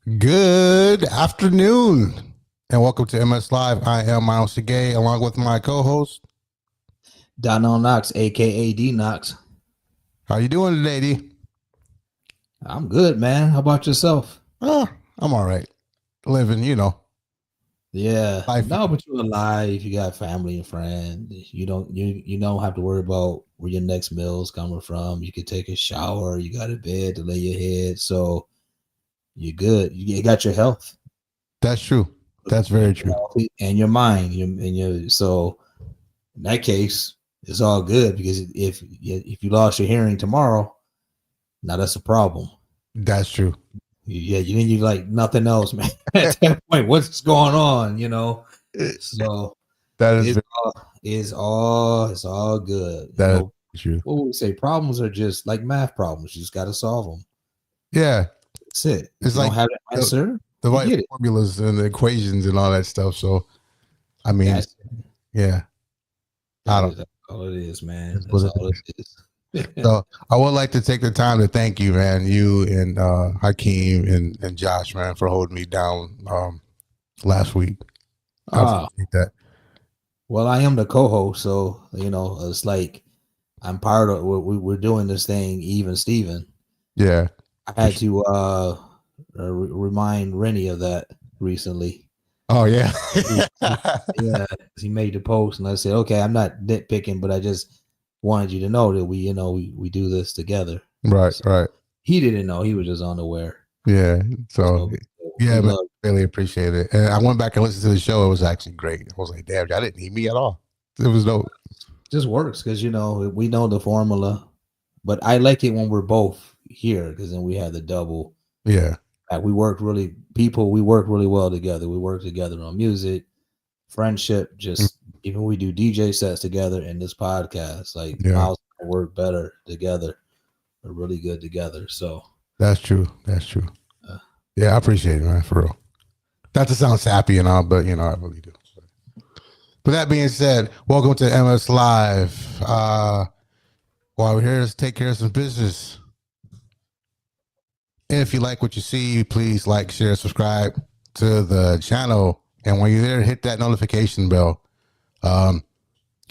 Good afternoon, and welcome to MS Live. I am Myles Sergé, along with my co-host D-KNOX, aka D-KNOX. How you doing today, D? I'm good, man. How about yourself? I'm all right. Living, Yeah. life. No, but you're alive. You got family and friends. You don't have to worry about where your next meal's coming from. You can take a shower. You got a bed to lay your head. So you're good. You got your health. That's true. That's very true. And your mind. So in that case, it's all good because if you lost your hearing tomorrow, now that's a problem. That's true. Yeah, you like nothing else, man. At that point, what's going on? So That is it's all good. that is true. What would we say? Problems are just like math problems. You just got to solve them. Yeah, That's it. it's you like don't have the answer. the You right get it. formulas and the equations and all that stuff. So, I mean, That's yeah, I don't. that's all it is, man. That's That's what it all it is. So I would like to take the time to thank you, man, you and Hakeem and Josh, man, for holding me down last week. I appreciate that. Well, I am the co-host, so it's like I'm part of. We're doing this thing, even Steven. Yeah, I had to remind Rennie of that recently. Oh yeah, Yeah, he made the post, and I said, "Okay, I'm not nitpicking, but I just wanted you to know that we do this together." right, So right. he didn't know; he was just unaware. Yeah, so yeah, man, we really appreciate it. And I went back and listened to the show. It was actually great. I was like, damn, y'all didn't need me at all. It was dope. just works because we know the formula, but I like it when we're both here because then we have the double. Yeah, We work really well together. We work together on music, friendship, just even we do DJ sets together in this podcast. Like Myles and I work better together. We're really good together. So that's true. That's true. Yeah, I appreciate it, man, for real. Not to sound sappy and all, but I really do. But that being said, welcome to MS Live. While we're here, let's take care of some business. If you like what you see, please like, share, subscribe to the channel. And when you're there, hit that notification bell.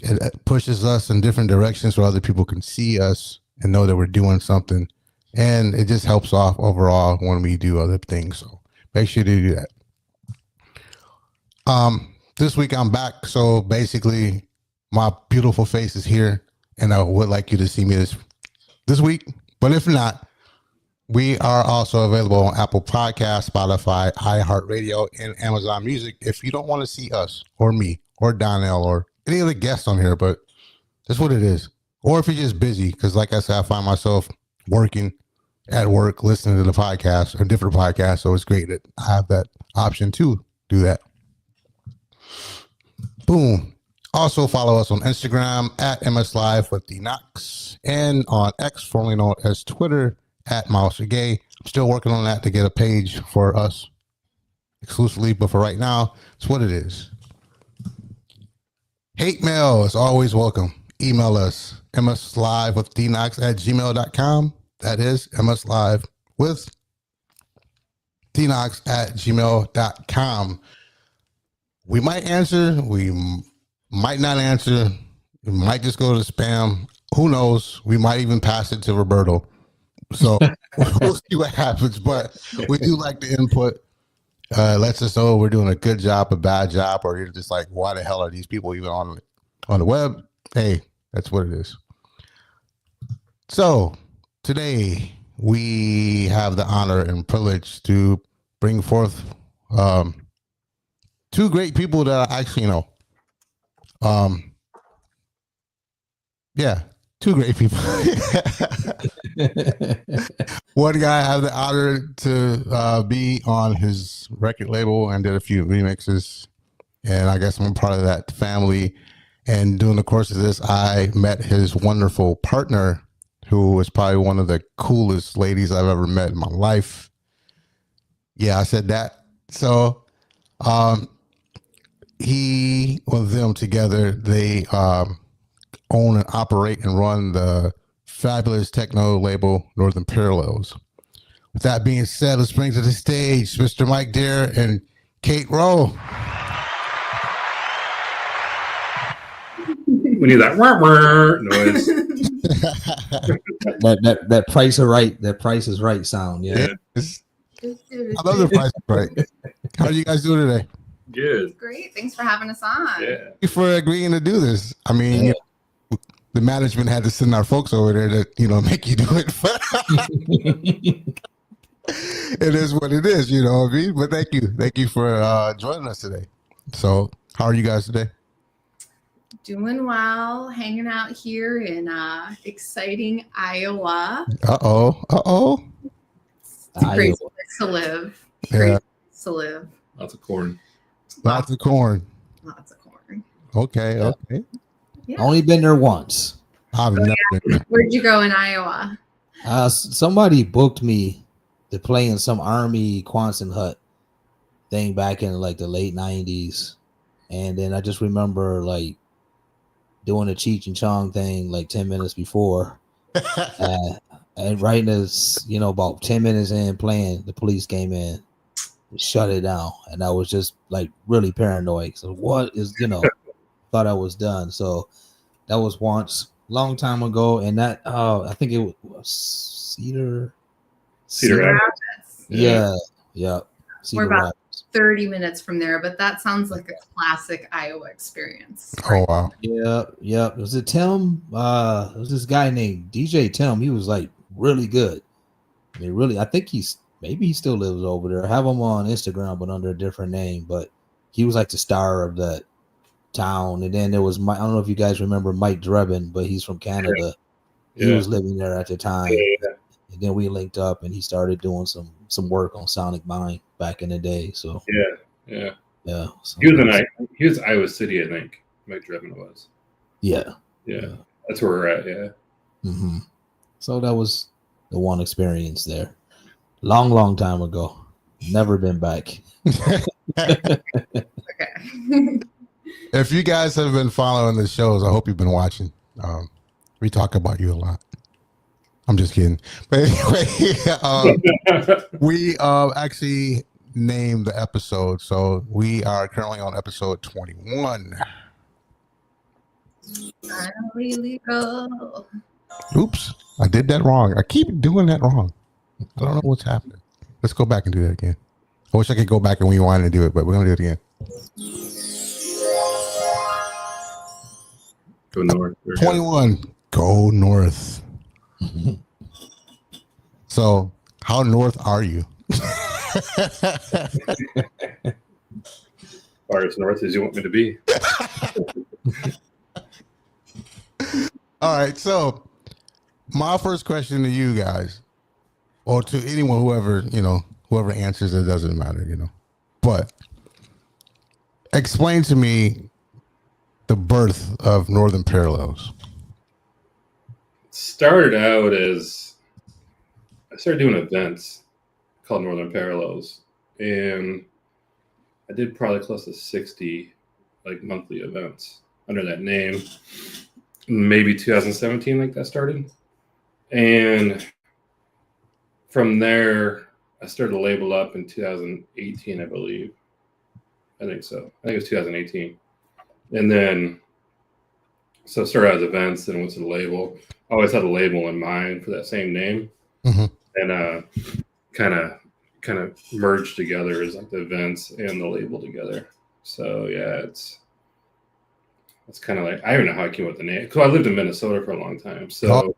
It pushes us in different directions so other people can see us and know that we're doing something. And it just helps off overall when we do other things. So make sure to do that. This week I'm back. So basically my beautiful face is here and I would like you to see me this week. But if not, we are also available on Apple Podcasts, Spotify, iHeartRadio, and Amazon Music. If you don't want to see us or me or Donnell or any other guests on here, but that's what it is. Or if you're just busy, because like I said, I find myself working at work, listening to the podcast or different podcasts. So it's great that I have that option to do that. Boom. Also follow us on Instagram at MS Live with D-KNOX and on X, formerly known as Twitter, at Myles Sergé. I'm still working on that to get a page for us exclusively, but for right now, it's what it is. Hate mail is always welcome. Email us, mslive with D-KNOX at gmail.com. That is mslive with D-KNOX at gmail.com. We might answer, we might not answer, we might just go to spam. Who knows? We might even pass it to Roberto. So we'll see what happens, but we do like the input. Lets us know we're doing a good job, a bad job, or you're just like, why the hell are these people even on the web? Hey, that's what it is. So today we have the honor and privilege to bring forth two great people that I actually know. Two great people. One guy I have the honor to be on his record label and did a few remixes. And I guess I'm a part of that family. And during the course of this, I met his wonderful partner, who was probably one of the coolest ladies I've ever met in my life. Yeah, I said that. So he, with them together, they own and operate and run the fabulous techno label Northern Parallels. With that being said, let's bring to the stage Mr. Mike Dare and Kate Rowe. We need that noise. that Price is Right sound. Yeah. Yes. I love the Price is Right. How are you guys doing today? Good. Great. Thanks for having us on. Yeah. Thank you for agreeing to do this. I mean, the management had to send our folks over there to, make you do it. It is what it is, you know what I mean? But thank you for joining us today. So, how are you guys today? Doing well, hanging out here in exciting Iowa. Uh-oh. It's a great place to live. Great place to live. Lots of corn. Lots of corn. Okay. Yeah. Only been there once. I've never been there. Where'd you go in Iowa? Somebody booked me to play in some Army Quonset hut thing back in like the late 90s. And then I just remember like doing a Cheech and Chong thing like 10 minutes before. And right as, about 10 minutes in playing, the police came in, shut it down. And I was just like really paranoid. So what is, thought I was done. So that was once, long time ago. And that, I think it was Cedar Rapids. Yeah. We're about 30 minutes from there, but that sounds like a classic Iowa experience. Oh, wow. Yeah. Was it Tim? It was this guy named DJ Tim. He was like really good. I mean, really, I think maybe he still lives over there. I have him on Instagram, but under a different name. But he was like the star of that town. And then there was I don't know if you guys remember Mike Drebin, but he's from Canada. Yeah. He was living there at the time. Yeah. And then we linked up, and he started doing some work on Sonic Mind back in the day. So yeah. So he was Iowa City, I think. Mike Drebin was. Yeah. That's where we're at. Yeah. Mm-hmm. So that was the one experience there. Long time ago. Never been back. Okay. If you guys have been following the shows, I hope you've been watching. We talk about you a lot. I'm just kidding. But anyway, we actually named the episode. So we are currently on episode 21. Illegal. Oops, I did that wrong. I keep doing that wrong. I don't know what's happening. Let's go back and do that again. I wish I could go back and rewind and do it, but we're going to do it again. Go north. 21. Go north. So, how north are you? Far as north as you want me to be. All right. So, my first question to you guys, or to anyone, whoever answers, it doesn't matter, But explain to me the birth of Northern Parallels. Started out as I started doing events called Northern Parallels, and I did probably close to 60 like monthly events under that name. Maybe 2017, like that started, and from there I started to label up in 2018, I believe. I think so. I think it was 2018, and then so I started out as events, then went to the label. I always had a label in mind for that same name, and kind of merged together as like the events and the label together. So yeah, it's kind of like, I don't know how I came up with the name. Because I lived in Minnesota for a long time, so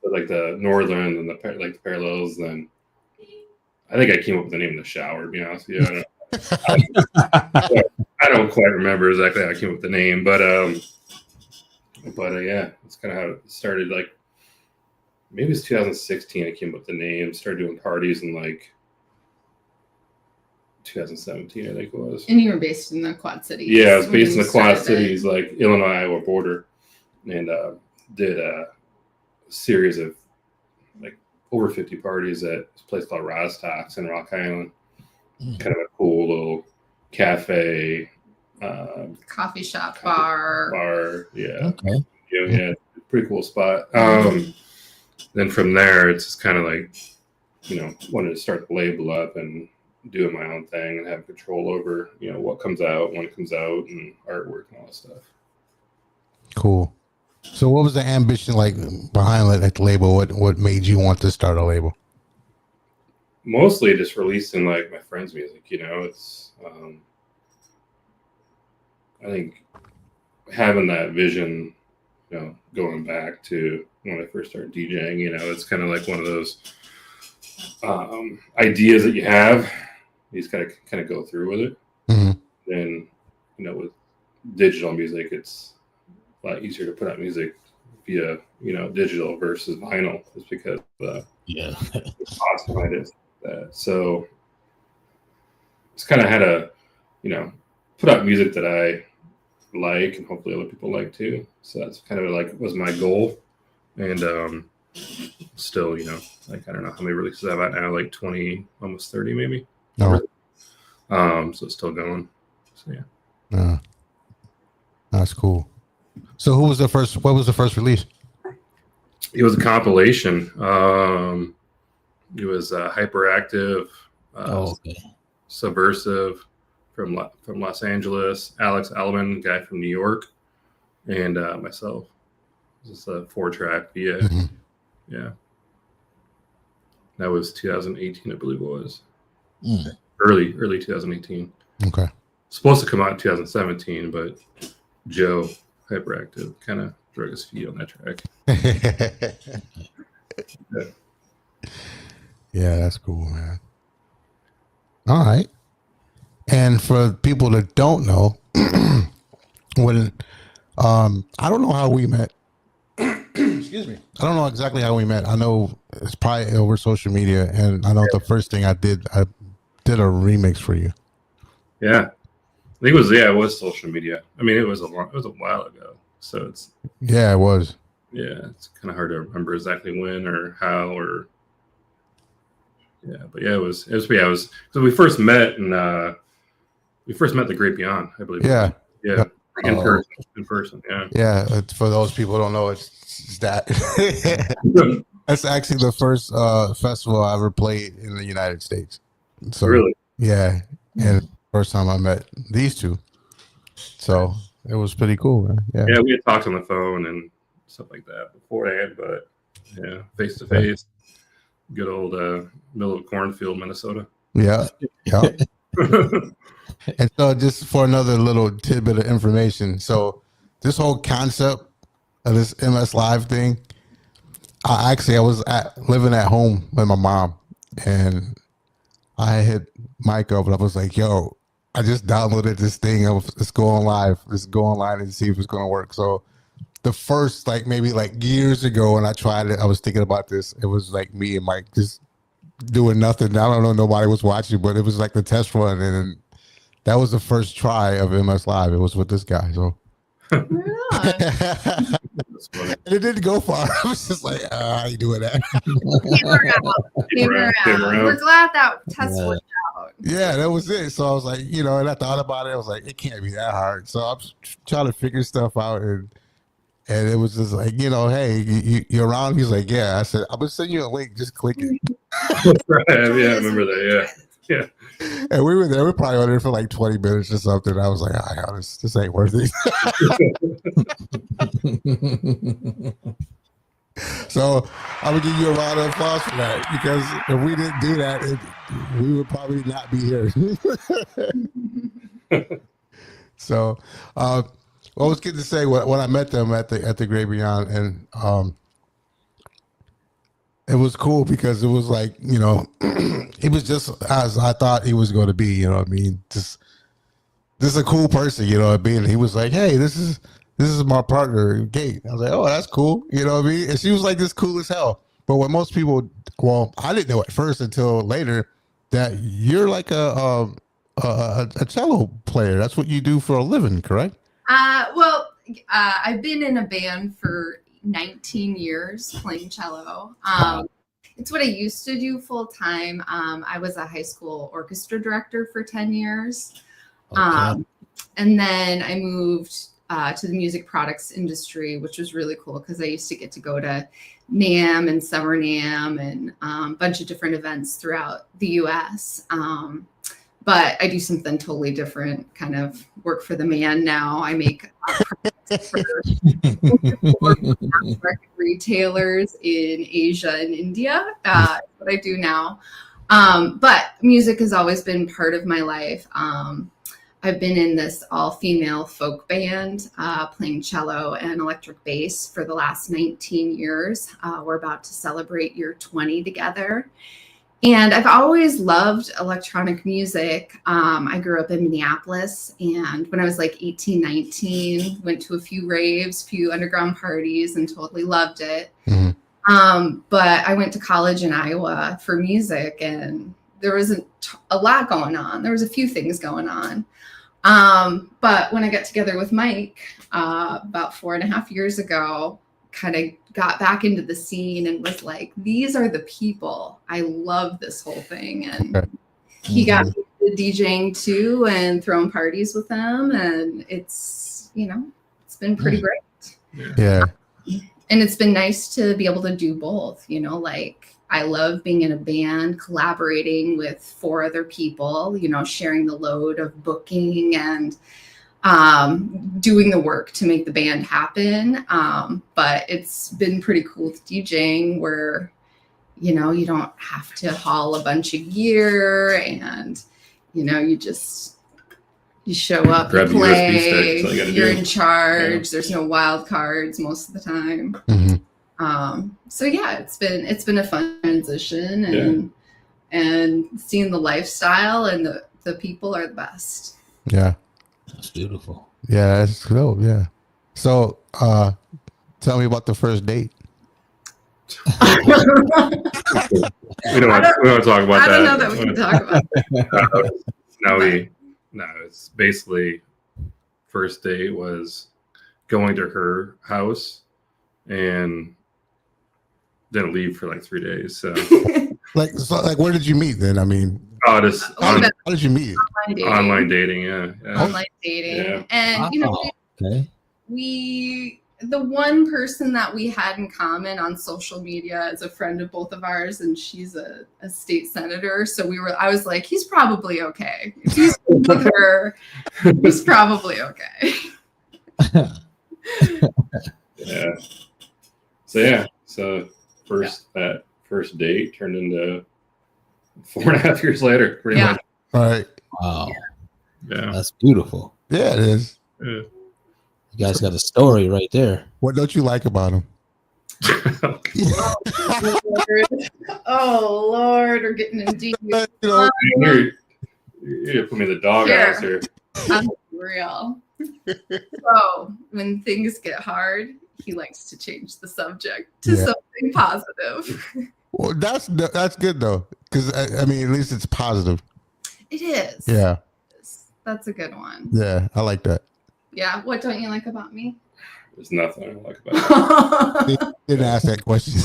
like the Northern and the Parallels. Then I think I came up with the name in the shower. To be honest with you, I don't quite remember exactly how I came up with the name, but yeah, that's kind of how it started. Like maybe it's 2016 I came up with the name, started doing parties in like 2017, I think it was. And you were based in the Quad Cities. Yeah, I was based in the Quad Cities, like Illinois-Iowa border, and did a series of like over 50 parties at this place called Rostock's in Rock Island. Kind of a cool little cafe, coffee shop, bar. Yeah. Okay. Yeah, pretty cool spot. Then from there, it's just kind of like wanted to start the label up and doing my own thing and have control over, what comes out, when it comes out, and artwork and all that stuff. Cool. So what was the ambition like behind like the label? What made you want to start a label? Mostly just releasing like my friends' music, it's I think having that vision, going back to when I first started DJing, it's kind of like one of those ideas that you have. You just gotta kind of go through with it. Mm-hmm. Then, with digital music, it's a lot easier to put out music via, digital versus vinyl, just because the cost behind it. So it's kind of had to, put out music that I like and hopefully other people like too. So that's kind of like was my goal. And still, like I don't know how many releases I have out now, like 20, almost 30 maybe. No. So it's still going. So that's cool. So what was the first release? It was a compilation. It was Hyperactive, Subversive from Los Angeles, Alex Alban, guy from New York, and myself. This is a 4-track via. Mm-hmm. Yeah. That was 2018, I believe it was. Early 2018. Okay. Supposed to come out in 2017, but Joe Hyperactive kind of drug his feet on that track. Yeah, that's cool, man. All right. And for people that don't know, when I don't know how we met. Excuse me. I don't know exactly how we met. I know it's probably over social media, and I know the first thing I did a remix for you. Yeah. I think it was social media. I mean, it was a while ago. So it's it was. Yeah, it's kind of hard to remember exactly when or how or but it was so we first met and the Great Beyond, I believe. Yeah. In person. Yeah. Yeah, for those people who don't know, it's that. That's actually the first festival I ever played in the United States. So really? Yeah, and first time I met these two, so it was pretty cool, man. Yeah, we had talked on the phone and stuff like that beforehand, but face to face, good old middle of cornfield, Minnesota. Yeah. And so, just for another little tidbit of information, so this whole concept of this MS Live thing, I was living at home with my mom, and I hit Mike up and I was like, yo, I just downloaded this thing. Let's go on live. Let's go online and see if it's going to work. So the first, maybe years ago when I tried it, I was thinking about this. It was me and Mike just doing nothing. I don't know. Nobody was watching, but it was the test run. And that was the first try of MS Live. It was with this guy. So. And it didn't go far. I was just like, how you doing that? Came around. We're glad that test worked out. Yeah, that was it. So I was like, and I thought about it. I was like, it can't be that hard. So I'm trying to figure stuff out, and it was just like, hey, you're around? He's like, yeah. I said, I'm gonna send you a link. Just click it. Right. Yeah, I remember that. Yeah. And we were there. We probably were there for 20 minutes or something. I was like, this ain't worth it. So I would give you a round of applause for that, because if we didn't do that, we would probably not be here. So, I was good to say when I met them at the Great Beyond, and it was cool because it was he was just as I thought he was going to be. You know what I mean? Just a cool person. You know what I mean? He was like, hey, this is my partner, Kate. I was like, oh, that's cool. You know what I mean? And she was this cool as hell. But what most people, I didn't know at first until later that you're a cello player. That's what you do for a living, correct? I've been in a band for 19 years playing cello. It's what I used to do full time. I was a high school orchestra director for 10 years. Okay. And then I moved to the music products industry, which was really cool because I used to get to go to NAMM and Summer NAMM and a bunch of different events throughout the U.S. But I do something totally different, kind of work for the man now. I make for retailers in Asia and India. That's what I do now. But music has always been part of my life. I've been in this all-female folk band, playing cello and electric bass for the last 19 years. We're about to celebrate year 20 together. And I've always loved electronic music. I grew up in Minneapolis, and when I was like 18, 19, went to a few raves, few underground parties, and totally loved it. Mm-hmm. But I went to college in Iowa for music, and there wasn't a lot going on. There was a few things going on. But when I got together with Mike about 4.5 years ago, kind of got back into the scene and was like, these are the people. I love this whole thing. And he got me into DJing too and throwing parties with them. And it's, it's been pretty great. Yeah. And it's been nice to be able to do both, like I love being in a band, collaborating with 4 other people, sharing the load of booking and doing the work to make the band happen. But it's been pretty cool with DJing where, you don't have to haul a bunch of gear and, you show up, grab you play, you're in charge. Yeah. There's no wild cards most of the time. Mm-hmm. So yeah, it's been a fun transition and seeing the lifestyle and the people are the best. Yeah. That's beautiful. Yeah, that's cool. Yeah. So, tell me about the first date. we don't want to talk about that. I don't know that we can talk about that. No, it's basically first date was going to her house and didn't leave for like 3 days. So, like, where did you meet then? I mean, how did you meet? Online dating, yeah. Online dating, yeah. And the one person that we had in common on social media is a friend of both of ours, and she's a state senator. So I was like, he's probably okay. If he's with her, he's probably okay. Yeah. So that first date turned into 4.5 years later, pretty much. All right. Wow. Yeah. That's beautiful. Yeah, it is. Yeah. You guys got a story right there. What don't you like about him? Oh Lord, we're getting in deep. You're put me in the doghouse here. I'm real. So when things get hard, he likes to change the subject to something positive. Well, that's good though, because I mean, at least it's positive. It is. Yeah. That's a good one. Yeah, I like that. Yeah. What don't you like about me? There's nothing I don't like about it. Didn't ask that question.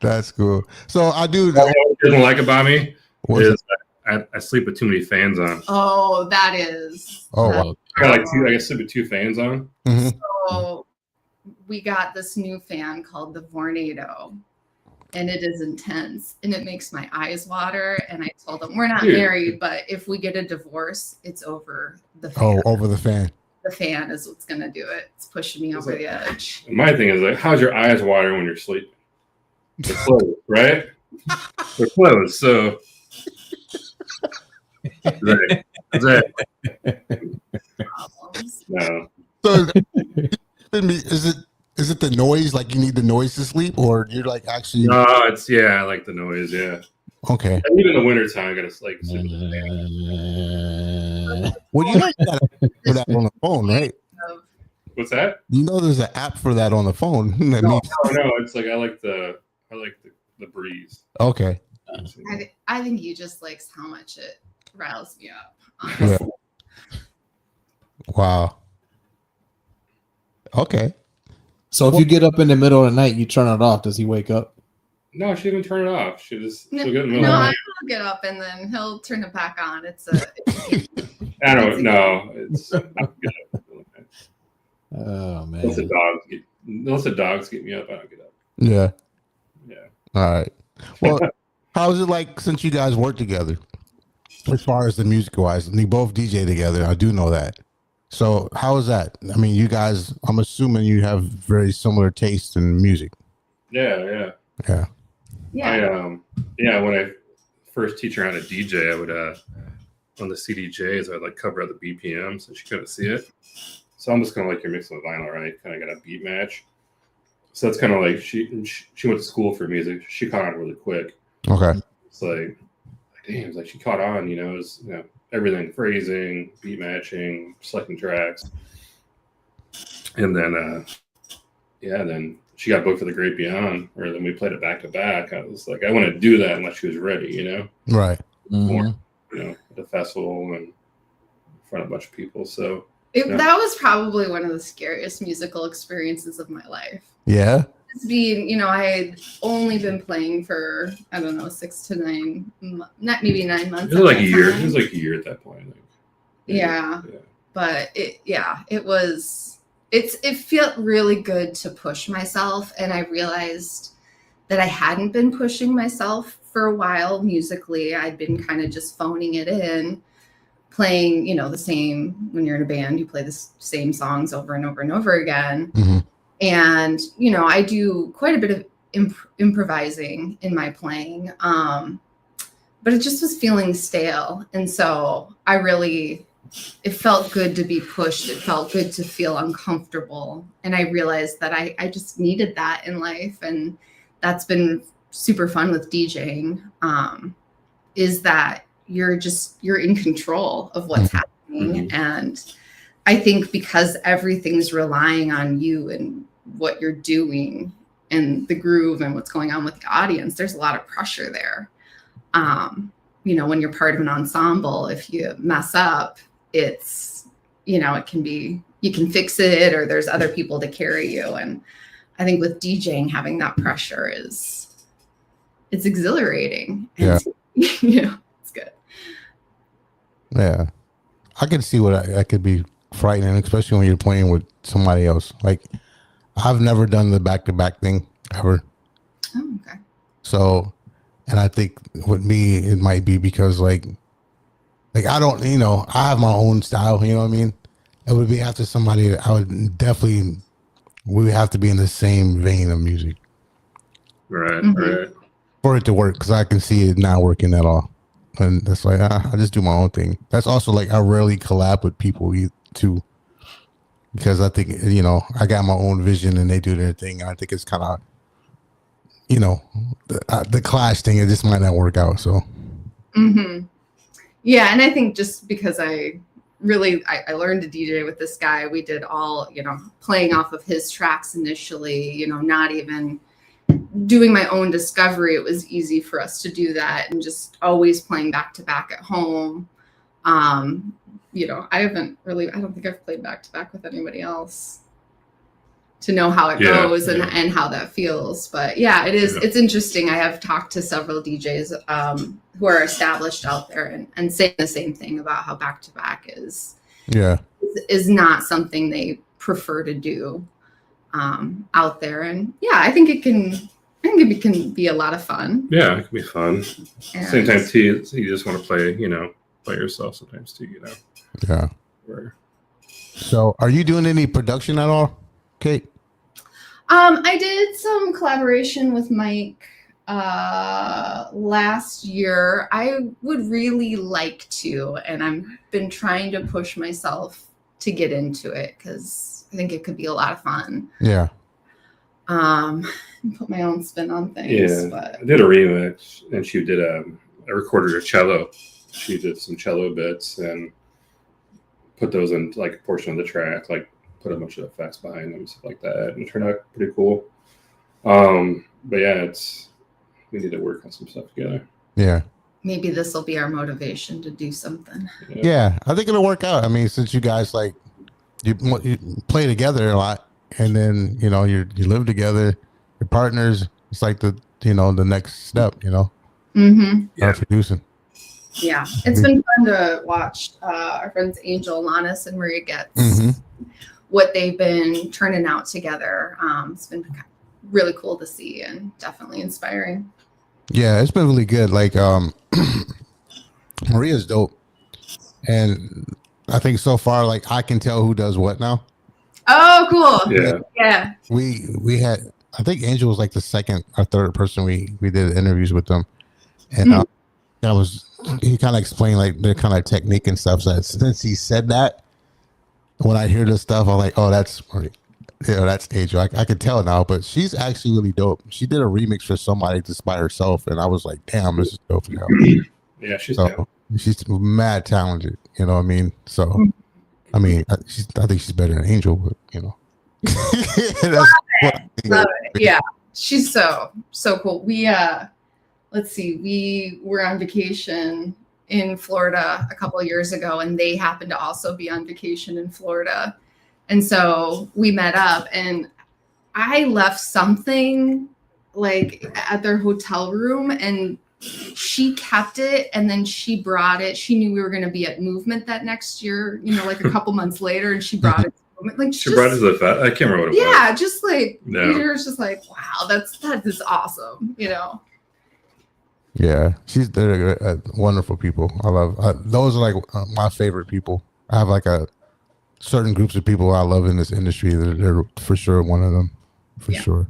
That's cool. So I do. What he doesn't like about me is I sleep with too many fans on. Oh, that is. Oh, wow. I sleep with 2 fans on. Mm-hmm. So we got this new fan called the Vornado. And it is intense and it makes my eyes water. And I told them we're not married, but if we get a divorce, it's over the fan. Oh, over the fan. The fan is what's going to do it. It's pushing me over the edge. My thing is like, how's your eyes water when you're sleeping? They're closed, right? They're closed. So that's it. No. So is it the noise? Like you need the noise to sleep, or you're like actually? No, I like the noise. Yeah. Okay. And even in the wintertime, I gotta like sleep with the fan. Well, you gotta put that on the phone, right? What's that? There's an app for that on the phone. No, it's like I like the breeze. Okay. I think you just likes how much it riles me up. Yeah. Wow. Okay. So if you get up in the middle of the night, you turn it off. Does he wake up? No, she didn't turn it off. She'll get in the middle of the No, night. I'll get up and then he'll turn it back on. I don't know. It's not good. Oh man. Unless the dogs get me up, I don't get up. Yeah. Yeah. All right. Well, how is it like since you guys work together? As far as the music wise, and you both DJ together, I do know that. So how is that? I mean, you guys, I'm assuming you have very similar tastes in music. Yeah. When I first teach her how to DJ, I would on the CDJs, I'd like cover out the BPM so she couldn't see it. So I'm just kind of like you're mixing with vinyl, right? Kind of got a beat match. So that's kind of like she went to school for music. She caught on really quick. Okay. It's like, damn, it's like she caught on. It was everything, phrasing, beat matching, selecting tracks, and then then she got booked for the Great Beyond, or then we played it back to back. I was like, I want to do that unless she was ready, Right. More, at the festival and in front of a bunch of people. So that was probably one of the scariest musical experiences of my life. Yeah. Being, I had only been playing for, I don't know, 6 to 9, maybe 9 months. It was like a year. It was like a year at that point. Yeah. But it felt really good to push myself. And I realized that I hadn't been pushing myself for a while musically. I'd been kind of just phoning it in, playing, the same, when you're in a band, you play the same songs over and over and over again. Mm-hmm. And, I do quite a bit of improvising in my playing, but it just was feeling stale. And so it felt good to be pushed. It felt good to feel uncomfortable. And I realized that I just needed that in life. And that's been super fun with DJing, is that you're in control of what's happening. And I think because everything's relying on you and what you're doing and the groove and what's going on with the audience, there's a lot of pressure there. When you're part of an ensemble, if you mess up, it's, it can be, you can fix it, or there's other people to carry you. And I think with DJing, having that pressure it's exhilarating. Yeah. It's good. Yeah. I can see what that could be frightening, especially when you're playing with somebody else. Like, I've never done the back-to-back thing ever. Oh, okay. So, and I think with me, it might be because like I don't, I have my own style, you know what I mean? It would be after somebody that we would have to be in the same vein of music. Right, Mm-hmm. right. For it to work, because I can see it not working at all. And that's like, I just do my own thing. That's also like, I rarely collab with people too. Because I think, I got my own vision and they do their thing. And I think it's kind of, the clash thing, it just might not work out. So. Mm-hmm. Yeah. And I think just because I learned to DJ with this guy, we did all, playing off of his tracks initially, not even doing my own discovery. It was easy for us to do that and just always playing back to back at home. I don't think I've played back to back with anybody else to know how it goes and how that feels. But yeah, it's interesting. I have talked to several DJs who are established out there and saying the same thing about how back to back is not something they prefer to do out there. And yeah, I think it can be a lot of fun. Yeah, it can be fun. Same time too, you just want to play, by yourself sometimes too, Yeah. So are you doing any production at all, Kate? I did some collaboration with Mike last year. I would really like to, and I've been trying to push myself to get into it because I think it could be a lot of fun. Yeah. Put my own spin on things. Yeah, but I did a remix, and she did I recorded her cello. She did some cello bits and put those in like a portion of the track, like put a bunch of effects behind them, stuff like that, and it turned out pretty cool. But yeah, we need to work on some stuff together. Yeah. Maybe this will be our motivation to do something. Yeah, I think it'll work out. I mean, since you guys like you play together a lot, and then you live together, your partners. It's like the next step. Mm-hmm. Producing. Yeah, it's been fun to watch our friends Angel Lanis and Maria Getz what they've been turning out together. It's been really cool to see and definitely inspiring. Yeah, it's been really good. Like Maria's dope, and I think so far, like I can tell who does what now. Oh, cool. Yeah. We had, I think Angel was like the second or third person we did interviews with them, and he kind of explained like their kind of technique and stuff. So since he said that, when I hear this stuff, I'm like, oh, that's Angel. I could tell now, but she's actually really dope. She did a remix for somebody just by herself, and I was like, damn, this is dope. Yeah, she's mad talented. You know what I mean? So, I mean, I think she's better than Angel, but you know. Love it. Yeah, she's so cool. Let's see, we were on vacation in Florida a couple of years ago, and they happened to also be on vacation in Florida. And so we met up, and I left something like at their hotel room, and she kept it, and then she brought it. She knew we were going to be at Movement that next year, you know, like a couple months later, and she brought it to Movement. Like she brought it to the fest. I can't remember what it was. Yeah, just like Peter was just like, wow, that is awesome, you know. Yeah, they're wonderful people. I love those are like my favorite people. I have like a certain groups of people I love in this industry. They're for sure one of them, for sure.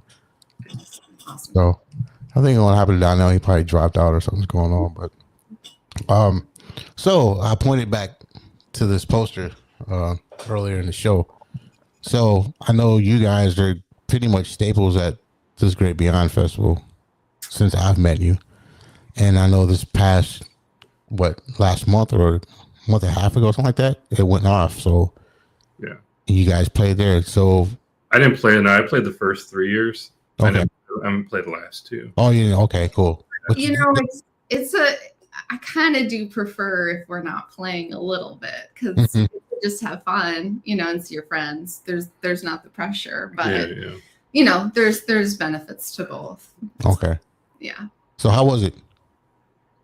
Awesome. So I think what happened to Donnell, he probably dropped out or something's going on. But so I pointed back to this poster earlier in the show. So I know you guys are pretty much staples at this Great Beyond Festival since I've met you. And I know this past, last month or a month and a half ago, something like that, it went off. So yeah, you guys played there. So I didn't play it. No, I played the first 3 years. Okay. I haven't played the last 2. Oh, yeah. Okay, cool. You know, I kind of do prefer if we're not playing a little bit, because you just have fun, you know, and see your friends. There's not the pressure, but you know, there's benefits to both. Okay. Yeah. So how was it?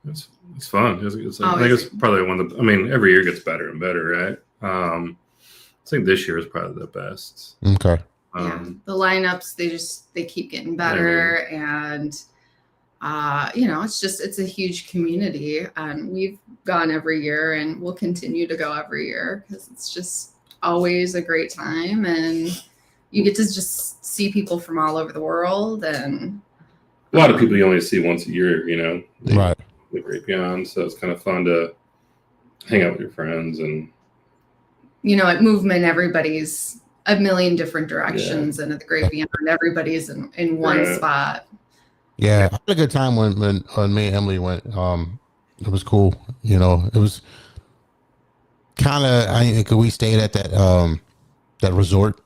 It's fun. I think it's probably one of the. I mean, every year gets better and better, right? I think this year is probably the best. Okay. The lineups they keep getting better, and you know, it's a huge community, and we've gone every year, and we'll continue to go every year because it's just always a great time, and you get to just see people from all over the world, and a lot of people you only see once a year, you know. Right. The Great Beyond, so it's kind of fun to hang out with your friends. And you know, at Movement, everybody's a million different directions, and at the Great Beyond, everybody's in one spot. Yeah, I had a good time when me and Emily went. It was cool. You know, it was kind of. We stayed at that resort.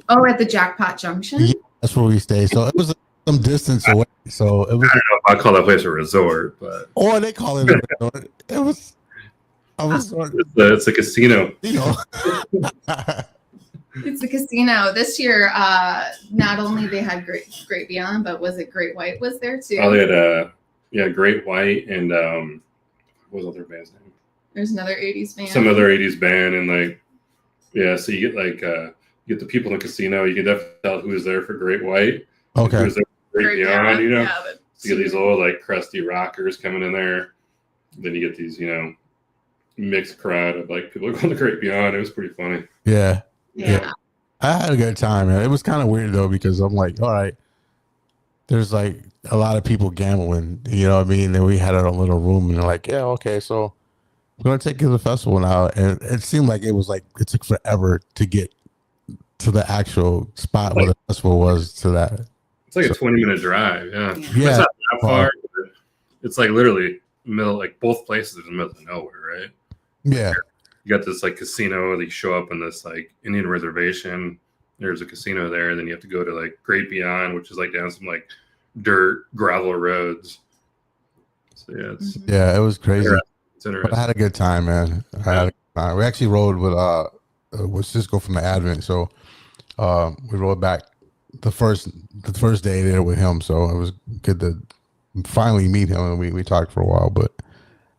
Oh, at the Jackpot Junction. Yeah, that's where we stayed. So it was some distance away. So it was. I don't know if I call that place a resort, but they call it a resort. It was a resort. It's a casino. You know. It's a casino. This year, not only they had Great Beyond, but was it Great White was there too? Oh, they had Great White and what was the other band's name? There's another 80s band. Some other 80s band, and so you get you get the people in the casino. You can definitely tell who was there for Great White. Okay. Who was there for Great Beyond, you know. Yeah, so you get these old crusty rockers coming in there. Then you get these, you know, mixed crowd of people going to Great Beyond. It was pretty funny. Yeah. I had a good time, man. It was kind of weird though, because I'm like, all right, there's a lot of people gambling, you know what I mean? And we had a little room, and they're like, yeah, okay, so we're gonna take you to the festival now. And it seemed like it was it took forever to get to the actual spot where the festival was to that. It's a 20-minute drive. Yeah. Yeah. It's not that far. It's literally middle, both places in the middle of nowhere, right? Yeah. You got this casino that you show up in this Indian reservation. There's a casino there. Then you have to go to Great Beyond, which is down some dirt gravel roads. So yeah, it was crazy. It's interesting. But I had a good time, man. We actually rode with Cisco from the Advent, so we rode back the first day there with him. So it was good to finally meet him, and we talked for a while. But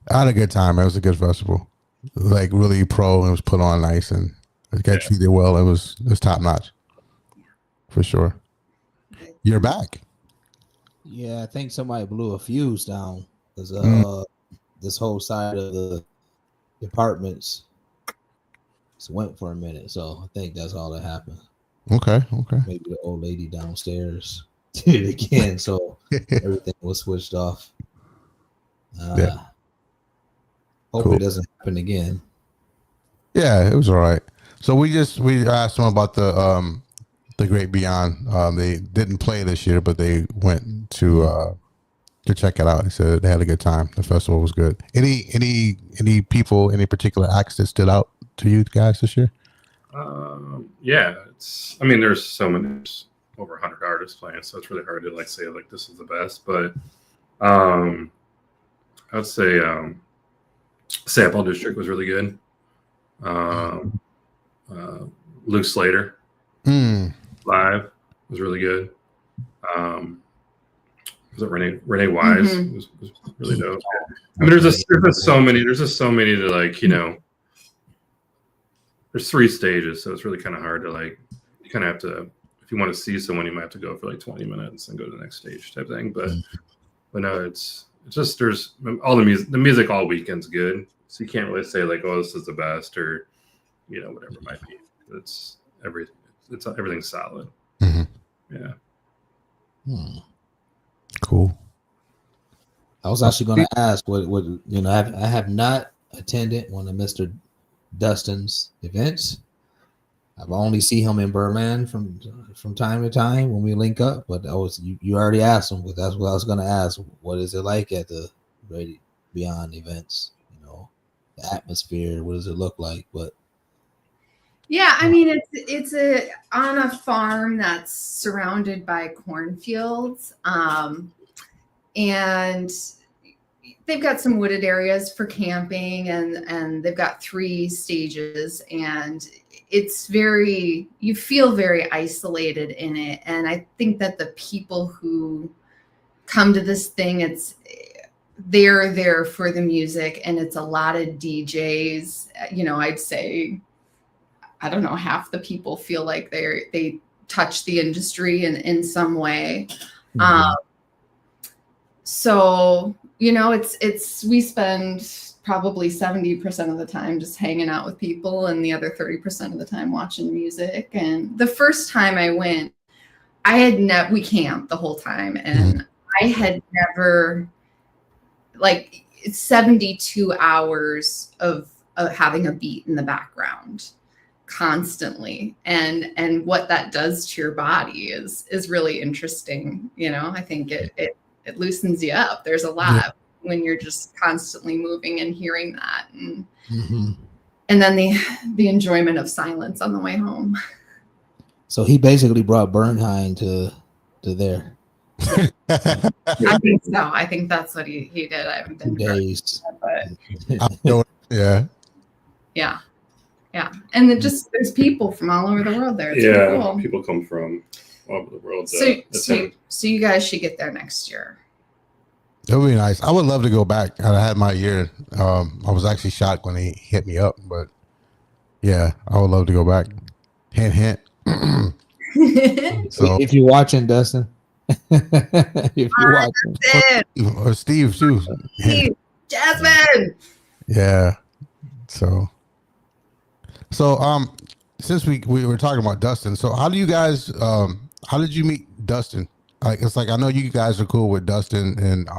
I had a good time. It was a good festival. Really pro, and it was put on nice, and I got treated well. It was top notch for sure. You're back. Yeah, I think somebody blew a fuse down because this whole side of the apartments just went for a minute. So I think that's all that happened. Okay. Maybe the old lady downstairs did it again, so everything was switched off. Hope it doesn't happen again. Yeah, it was all right. So we asked them about the Great Beyond. They didn't play this year, but they went to check it out. They said they had a good time. The festival was good. Any people, any particular acts that stood out to you guys this year? Yeah, there's so many, there's over 100 artists playing, so it's really hard to say this is the best. But I would say Sample District was really good. Luke Slater live was really good. Was it Renee Wise? Was really dope. There's just so many to there's 3 stages, so it's really kind of hard to you kind of have to, if you want to see someone, you might have to go for 20 minutes and go to the next stage type thing. But no, it's just there's all the music all weekend's good, so you can't really say this is the best or whatever it might be. Everything's solid. Yeah. Cool. I was actually going to ask what I have not attended one of Mr. Dustin's events. I've only seen him in Berlin from time to time when we link up. But you already asked him, but that's what I was going to ask. What is it like at the Great Beyond events? The atmosphere. What does it look like? But yeah, it's on a farm that's surrounded by cornfields, and they've got some wooded areas for camping, and they've got 3 stages, and you feel very isolated in it. And I think that the people who come to this thing, they're there for the music, and it's a lot of DJs. I'd say, I don't know, half the people feel like they touch the industry in some way. So, we spend probably 70% of the time just hanging out with people, and the other 30% of the time watching music. And the first time I went, we camped the whole time, and I had never, it's 72 hours of having a beat in the background constantly, and what that does to your body is really interesting. I think it loosens you up. There's a lot when you're just constantly moving and hearing that, and then the enjoyment of silence on the way home. So he basically brought Bernheim to there. I think so. I think that's what he did. I haven't been 2 days, but yeah. And there's people from all over the world there. It's pretty cool. People come from all over the world. So you guys should get there next year. It would be nice. I would love to go back. I had my year. I was actually shocked when he hit me up, but yeah, I would love to go back. Hint. So if you're watching, Dustin, if you're watching, or Steve too. Steve, Jasmine. Yeah. So since we were talking about Dustin, so how do you guys how did you meet Dustin? I know you guys are cool with Dustin and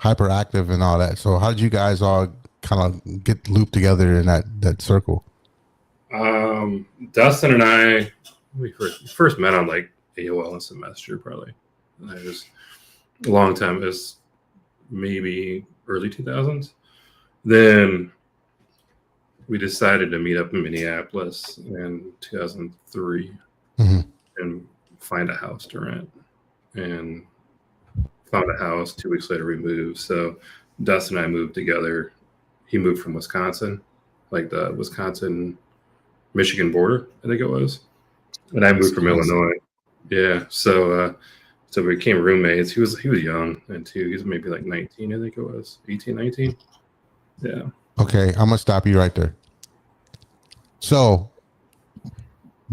Hyperactive and all that. So how did you guys all kind of get looped together in that circle? Dustin and I, we first met on AOL Instant Messenger probably. And it was a long time. It was maybe early 2000s. Then we decided to meet up in Minneapolis in 2003 and find a house to rent. And found a house. 2 weeks later, we moved. So Dustin and I moved together. He moved from Wisconsin, the Wisconsin-Michigan border, I think it was. And I moved from Illinois. Yeah. So we became roommates. He was young then too. He was maybe 19, I think it was. 18, 19. Yeah. Okay, I'm gonna stop you right there. So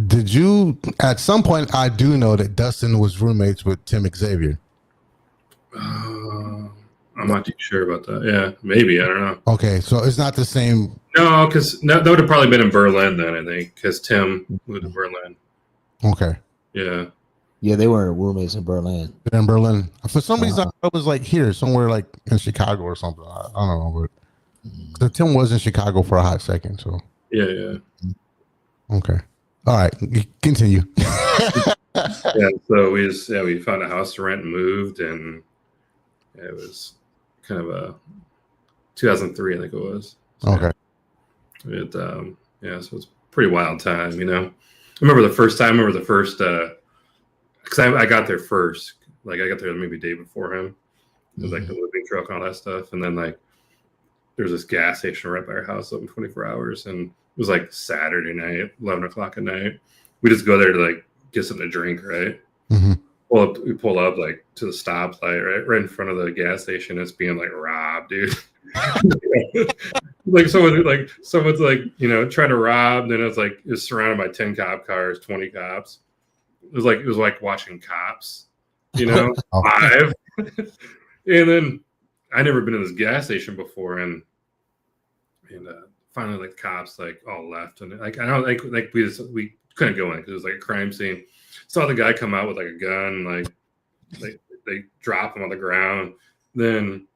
Did you, at some point, I do know that Dustin was roommates with Tim Xavier. I'm not too sure about that. Yeah, maybe. I don't know. Okay, so it's not the same. No, because that would have probably been in Berlin then, I think, because Tim moved to Berlin. Okay. Yeah. Yeah, they were roommates in Berlin. In Berlin. For some reason, I was like here, somewhere like in Chicago or something. I don't know. But Tim was in Chicago for a hot second, so. Yeah. Okay. All right. Continue. Yeah, so we found a house to rent and moved, and it was kind of a 2003, I think it was. So okay. It so it's a pretty wild time, you know. I remember the first, because I got there first. Like I got there maybe a day before him. It was like the living truck and all that stuff, and then like there's this gas station right by our house, open 24 hours, and it was like Saturday night, 11 o'clock at night. We just go there to like get something to drink, right? Mm-hmm. We pull up like to the stoplight, right in front of the gas station. It's being like robbed, dude. Like someone's like, you know, trying to rob. Then it's like it's surrounded by 10 cop cars, 20 cops. It was like watching Cops, you know, live. And then I never been in this gas station before, and finally like the cops like all left, and like I don't like we couldn't go in because it was like a crime scene. Saw the guy come out with like a gun, like they drop him on the ground. Then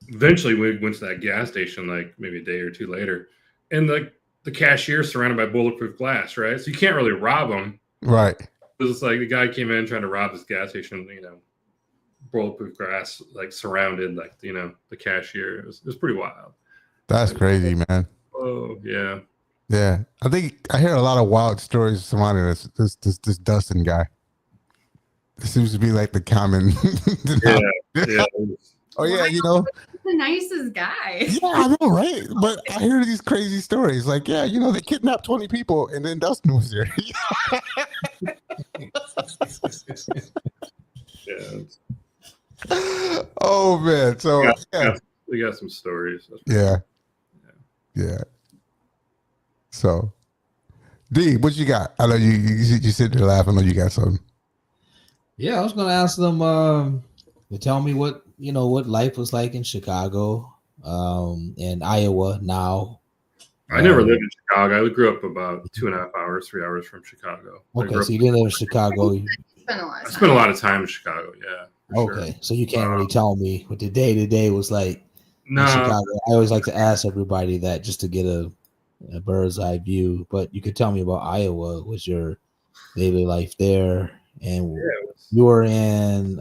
eventually we went to that gas station like maybe a day or two later, and like the cashier surrounded by bulletproof glass, right? So you can't really rob him, right? It's like the guy came in trying to rob this gas station, you know, bulletproof glass like surrounded like, you know, the cashier. It was pretty wild. That's crazy, man. Oh yeah. Yeah, I think I hear a lot of wild stories surrounding this Dustin guy. This seems to be like the common. Yeah. Oh yeah, you know, he's the nicest guy. Yeah, I know, right? But I hear these crazy stories. Like, yeah, you know, they kidnapped 20 people, and then Dustin was there. Yeah. Oh man, so we got some stories. Yeah. So, D, what you got? I know you sit there laughing. I know you got something. Yeah, I was gonna ask them to tell me what life was like in Chicago, and Iowa now. I never lived in Chicago. I grew up about 2.5 hours, 3 hours from Chicago. Okay, so you didn't live in Chicago. I spent a lot of time in Chicago. Yeah. Okay, so you can't really tell me what the day to day was like in No. Chicago. I always like to ask everybody that just to get a bird's eye view. But you could tell me about Iowa. Was your daily life there? And you were in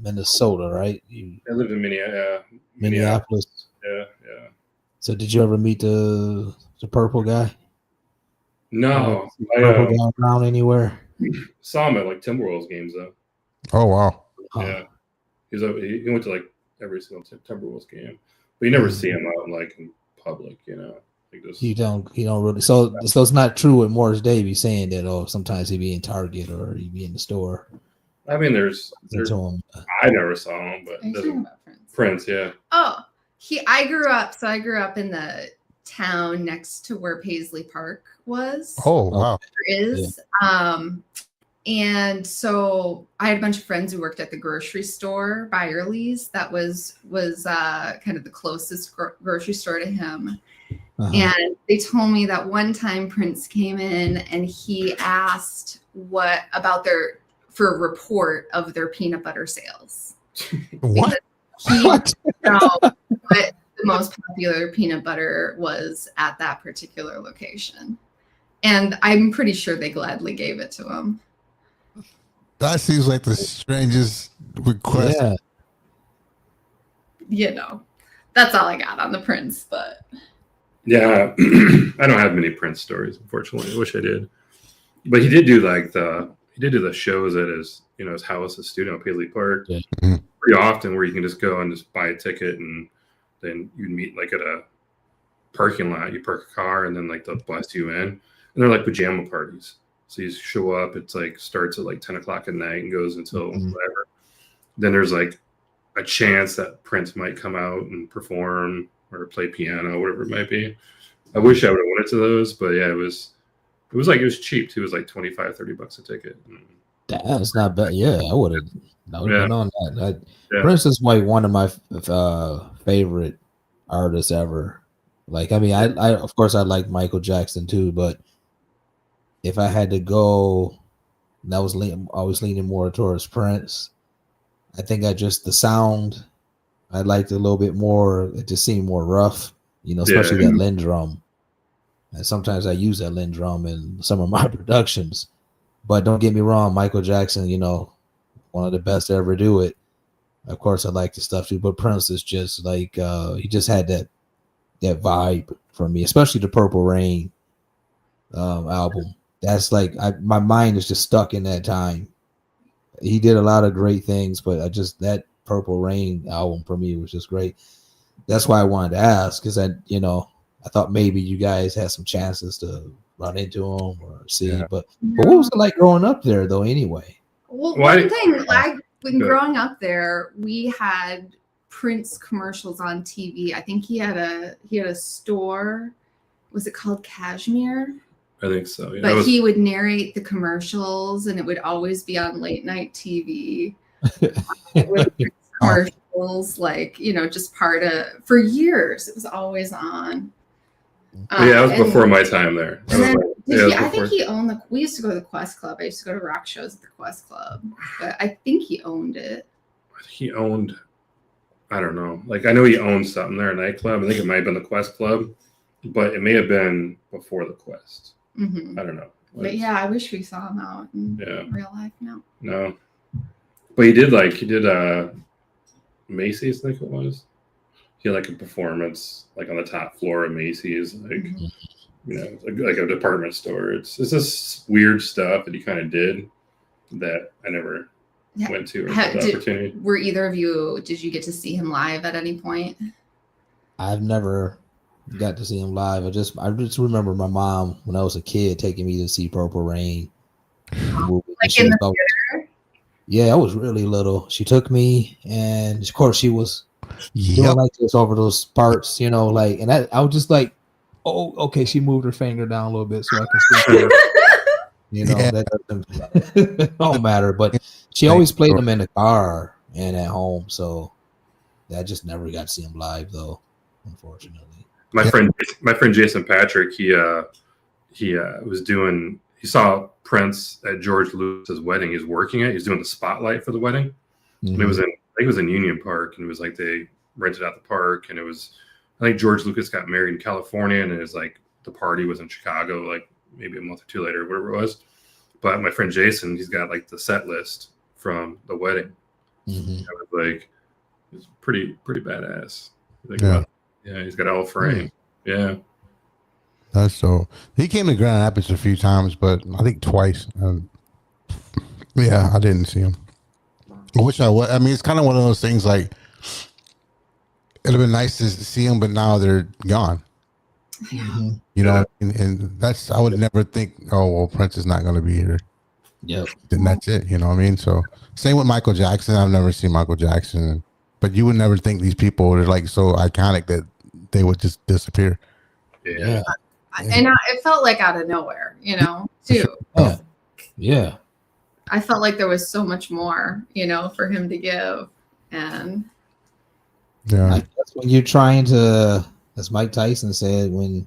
Minnesota, right? I lived in Minneapolis. Yeah. So did you ever meet the purple guy? No. Purple guy around anywhere? Saw him at like Timberwolves games though. Oh wow. Yeah. He went to like every single Timberwolves game, but you never see him out like in public, you know. Like this. He don't really. So it's not true what Morris Davey saying that sometimes he be in Target or he be in the store. I mean, there's I never saw him, but Prince, yeah. Oh, I grew up in the town next to where Paisley Park was. Oh wow. There is. And so I had a bunch of friends who worked at the grocery store, Byerly's. That was kind of the closest grocery store to him. Uh-huh. And they told me that one time Prince came in and he asked for a report of their peanut butter sales. What? He what? What the most popular peanut butter was at that particular location. And I'm pretty sure they gladly gave it to him. That seems like the strangest request. Yeah. You know, that's all I got on the Prince, but. Yeah, I don't have many Prince stories, unfortunately. I wish I did. But he did do the shows at his house, his studio in Paisley Park, pretty often, where you can just go and just buy a ticket, and then you meet like at a parking lot. You park a car, and then like they'll bus you in, and they're like pajama parties. So you show up. It's like starts at like 10 o'clock at night and goes until whatever. Then there's like a chance that Prince might come out and perform or play piano, whatever it might be. I wish I would have went to those, but yeah, it was It was cheap too. It was like $25-$30 a ticket. That's not bad. Yeah, I would have been on that. Prince is like one of my favorite artists ever. Like, I mean, I of course I like Michael Jackson too, but if I had to go, I was leaning more towards Prince. I think the sound, I liked it a little bit more. It just seemed more rough, especially that Lindrum. And sometimes I use that Lindrum in some of my productions. But don't get me wrong, Michael Jackson, one of the best to ever do it. Of course, I like the stuff too, but Prince is just like he just had that vibe for me, especially the Purple Rain album. That's like my mind is just stuck in that time. He did a lot of great things, but that Purple Rain album for me was just great. That's why I wanted to ask, because I thought maybe you guys had some chances to run into him or see. Yeah. But what was it like growing up there, though? Anyway, well, one thing, when growing up there, we had Prince commercials on TV. I think he had a store. Was it called Cashmere? I think so. Yeah. But he would narrate the commercials, and it would always be on late night TV with commercials, just part of. For years, it was always on. Yeah, it was before my time there. I think he owned we used to go to the Quest Club. I used to go to rock shows at the Quest Club, but I think he owned it. He owned, I don't know. Like, I know he owned something there, a nightclub. I think it might have been the Quest Club, but it may have been before the Quest. Mm-hmm. I don't know. But yeah, I wish we saw him out in real life now. No. But he did Macy's, I think it was. He had a performance on the top floor of Macy's, like a department store. It's this weird stuff that he kind of did that I never went to or had the opportunity. Were either of you, did you get to see him live at any point? I've never got to see him live. I just remember my mom when I was a kid taking me to see Purple Rain. Like in the theater? Yeah, I was really little. She took me, and of course she was doing like this over those parts, and I was just like, oh, okay. She moved her finger down a little bit so I can see her. That don't matter. But she always played them in the car and at home, so I just never got to see him live, though, unfortunately. My friend Jason Patrick, he saw Prince at George Lucas's wedding. He was doing the spotlight for the wedding. Mm-hmm. And it was in Union Park, and it was like they rented out the park, and I think George Lucas got married in California, and it was like the party was in Chicago, like maybe a month or two later, whatever it was. But my friend Jason, he's got the set list from the wedding. Mm-hmm. I was it's pretty badass. He's got all frame. Yeah. That's so. He came to Grand Rapids a few times, but I think twice. I didn't see him. I wish I would. I mean, it's kind of one of those things it'd have been nice to see them, but now they're gone. Yeah. And that's, I would never think, oh, well, Prince is not going to be here. Yep. Then that's it. You know what I mean? So same with Michael Jackson. I've never seen Michael Jackson, but you would never think these people are so iconic that they would just disappear. Yeah. And it felt like out of nowhere, too. Yeah. I felt like there was so much more, for him to give. And I guess when you're trying to, as Mike Tyson said, when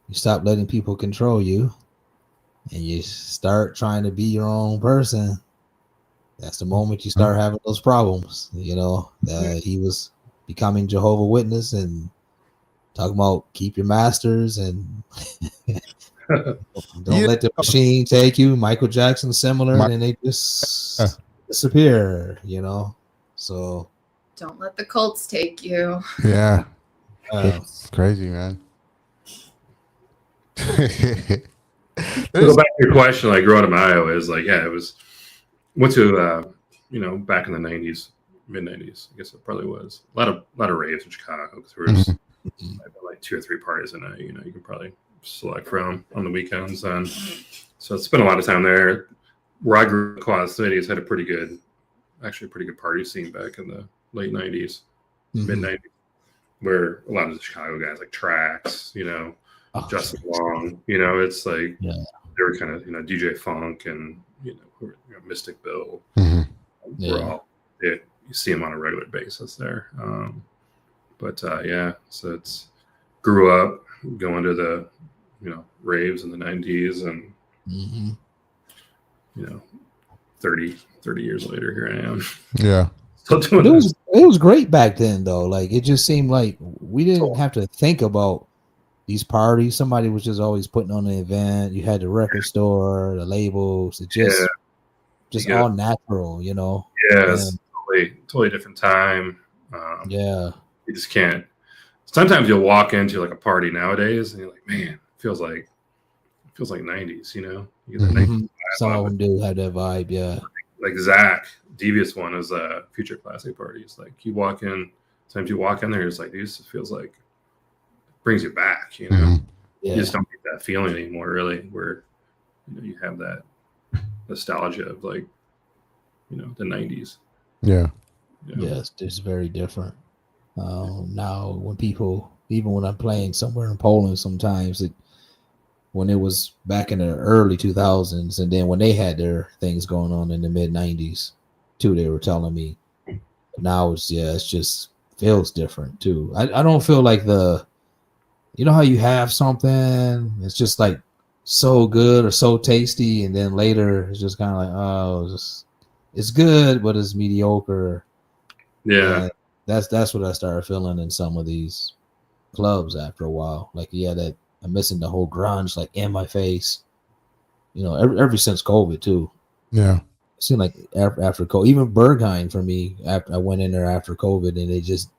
you stop letting people control you and you start trying to be your own person, that's the moment you start having those problems. He was becoming Jehovah's Witness and talking about keep your masters and don't let the machine take you. Michael Jackson similar, and they just disappear, So don't let the cults take you. Yeah. It's crazy, man. To go back to your question, growing up in Iowa is it was went to back in the 90s, mid 90s, I guess it probably was a lot of raves in Chicago, because there was like 2 or 3 parties a night, you can probably select from on the weekends, and so I spent a lot of time there. Where I grew up, Quad Cities had a pretty good party scene back in the late 90s, mid 90s, where a lot of the Chicago guys like Trax, Justin Long, it's They were kind of, DJ Funk and, Mystic Bill. Mm-hmm. We're all, you see them on a regular basis there. So it's grew up going to the, raves in the 90s and, 30 years later, here I am. Yeah. Still doing it was great back then, though. Like, it just seemed like we didn't have to think about these parties. Somebody was just always putting on an event. You had the record store, the labels. It just all natural, Yeah, it's totally different time. You just can't. Sometimes you'll walk into like a party nowadays, and you're like, man, it feels like 90s. You get that 90s Some of them do have that vibe. Yeah, like Zach, Devious One is a Future Classic party. It's like you walk in. Sometimes you walk in there, it's like, dude, this feels like brings you back. You just don't get that feeling anymore, really, where you have that nostalgia of like the 90s. Yeah. Yes, it's very different. Now when people, even when I'm playing somewhere in Poland, sometimes when it was back in the early 2000s, and then when they had their things going on in the mid 90s too, they were telling me. Now it's just feels different too. I don't feel like how you have something, it's just like so good or so tasty, and then later it's just kind of like, it's good, but it's mediocre. Yeah. And that's what I started feeling in some of these clubs after a while. Like, that I'm missing the whole grunge, like, in my face. Ever since COVID too. Yeah. It seemed like after COVID, even Berghain for me, after I went in there after COVID, and it just,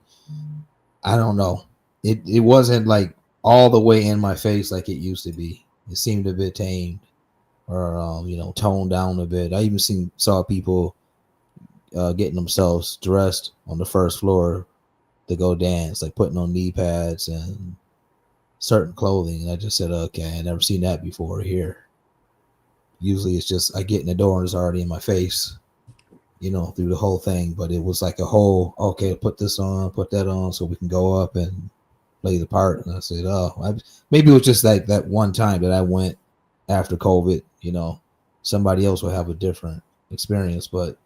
I don't know. It wasn't like all the way in my face like it used to be. It seemed a bit tamed or, toned down a bit. I even saw people getting themselves dressed on the first floor to go dance, like putting on knee pads and certain clothing. And I just said, okay, I never seen that before here. Usually it's just I get in the door and it's already in my face, through the whole thing. But it was like a whole, okay, put this on, put that on, so we can go up and play the part. And I said, maybe it was just like that one time that I went after COVID. Somebody else will have a different experience, but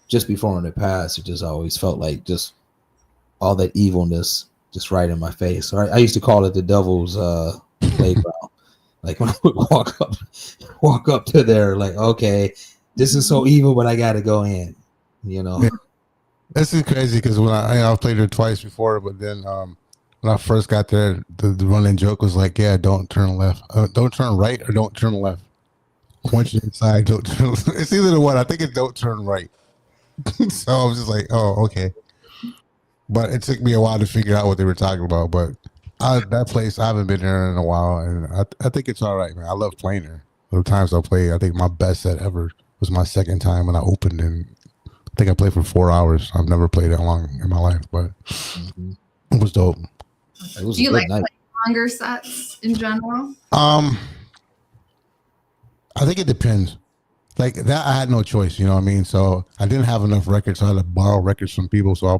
just before in the past, it just always felt like just all that evilness just right in my face. So I used to call it the devil's playground. Like, when I would walk up to there, like, okay, this is so evil, but I got to go in. Yeah. This is crazy because when I've played there twice before, but then when I first got there, the running joke was like, yeah, don't turn left, don't turn right, or don't turn left. Once you're inside, don't turn. It's either the one. I think it's don't turn right. So I was just like, oh, okay. But it took me a while to figure out what they were talking about. But that place, I haven't been there in a while, and I think it's all right, man. I love playing there. The times I played, I think my best set ever was my second time when I opened, and I think I played for 4 hours. I've never played that long in my life, but it was dope. It was Do you like night. longer sets in general? I think it depends. Like that, I had no choice, you know what I mean? So I didn't have enough records, so I had to borrow records from people. So I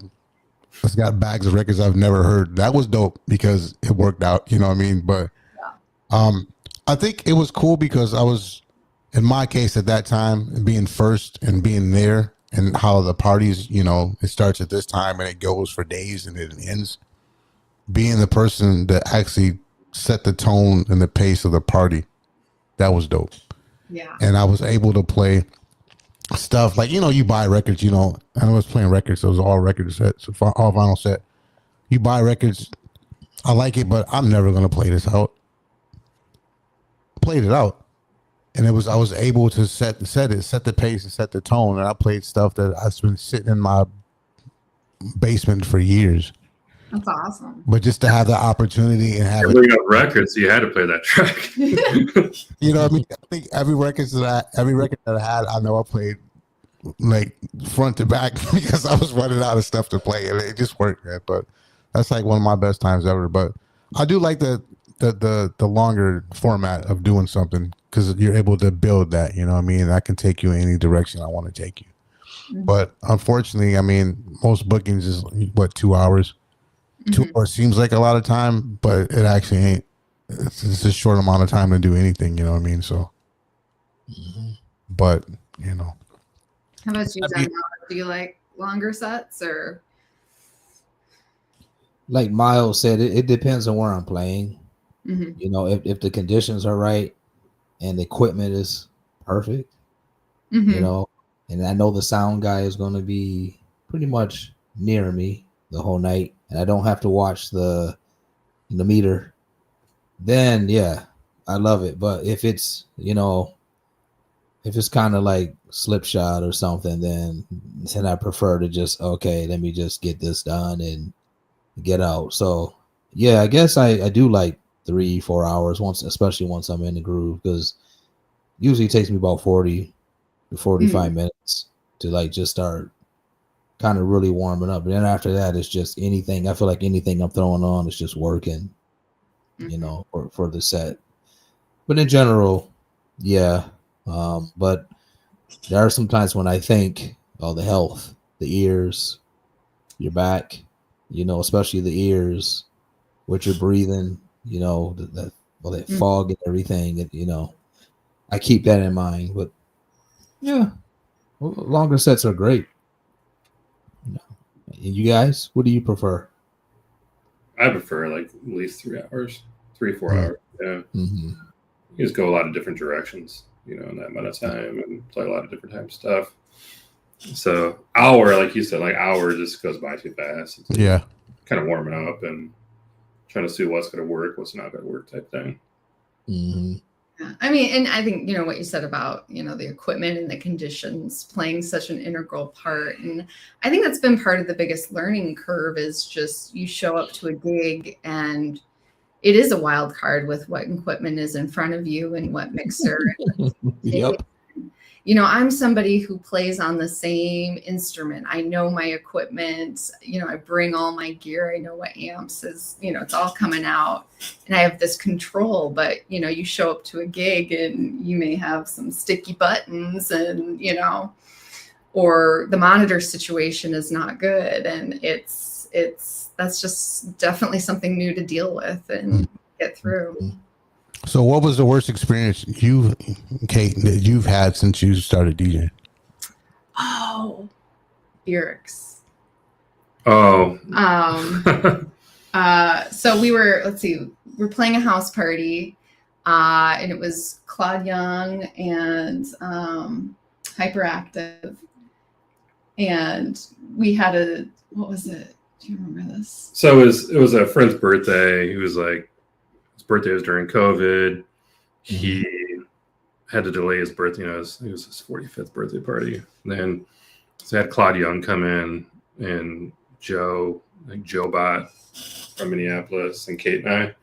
just got bags of records I've never heard. That was dope because it worked out, you know what I mean? But I think it was cool because I was, in my case at that time, being first and being there, and how the parties, it starts at this time and it goes for days and it ends. Being the person that actually set the tone and the pace of the party, that was dope. Yeah. And I was able to play stuff like, you buy records, and I was playing records. So it was all record sets, all vinyl set. You buy records. I like it, but I'm never going to play this out. Played it out. And I was able to set the pace and set the tone. And I played stuff that I've been sitting in my basement for years. That's awesome. But just to have the opportunity and have bring up records, you had to play that track. You know what I mean? I think every record that I had, I know I played like front to back because I was running out of stuff to play, and it just worked, man. But that's like one of my best times ever. But I do like the longer format of doing something because you're able to build that. You know what I mean? I can take you in any direction I want to take you. Mm-hmm. But unfortunately, I mean, most bookings is 2 hours. 2 hours seems like a lot of time, but it actually ain't. It's a short amount of time to do anything, you know what I mean? So But you know, How about you, Donnell? Do you like longer sets or? Like Myles said, it depends on where I'm playing. Mm-hmm. You know, if the conditions are right and the equipment is perfect, Mm-hmm. you know, and I know the sound guy is going to be pretty much near me the whole night, and I don't have to watch the meter, then yeah, I love it. But if it's, you know, if it's kind of like slip shot or something, then I prefer to just, okay, let me just get this done and get out. So yeah, I guess I do like 3-4 hours once, especially once I'm in the groove, because usually it takes me about 40 to 45 minutes to like just start kind of really warming up. And then after that, it's just anything. I feel like anything I'm throwing on is just working, you know, for the set. But in general, yeah. But there are some times when I think, oh, the health, the ears, your back, you know, especially the ears, what you're breathing, you know, that fog and everything, and, you know, I keep that in mind. But yeah, longer sets are great. And you guys, what do you prefer? I prefer like at least 3 hours, 3-4 hours. Yeah. Mm-hmm. You just go a lot of different directions, you know, in that amount of time and play a lot of different type of stuff. So hour, like you said, like hour just goes by too fast. It's kind of warming up and trying to see what's going to work, what's not going to work type thing. Mm-hmm. Yeah. I mean, and I think, you know, what you said about, you know, the equipment and the conditions playing such an integral part. And I think that's been part of the biggest learning curve is just you show up to a gig and it is a wild card with what equipment is in front of you and what mixer. Yep. You know, I'm somebody who plays on the same instrument. I know my equipment, you know, I bring all my gear. I know what amps is, you know, it's all coming out and I have this control, but, you know, you show up to a gig and you may have some sticky buttons and, you know, or the monitor situation is not good. And that's just definitely something new to deal with and get through. So what was the worst experience Kate, that you've had since you started DJing? Oh, lyrics. Oh. So we're playing a house party, and it was Claude Young and Hyperactive. And we had what was it? Do you remember this? So it was a friend's birthday. He was like, his birthday was during COVID. He had to delay his birthday. You know, it was his 45th birthday party. And then so had Claude Young come in and Joe Bot from Minneapolis and Kate and I.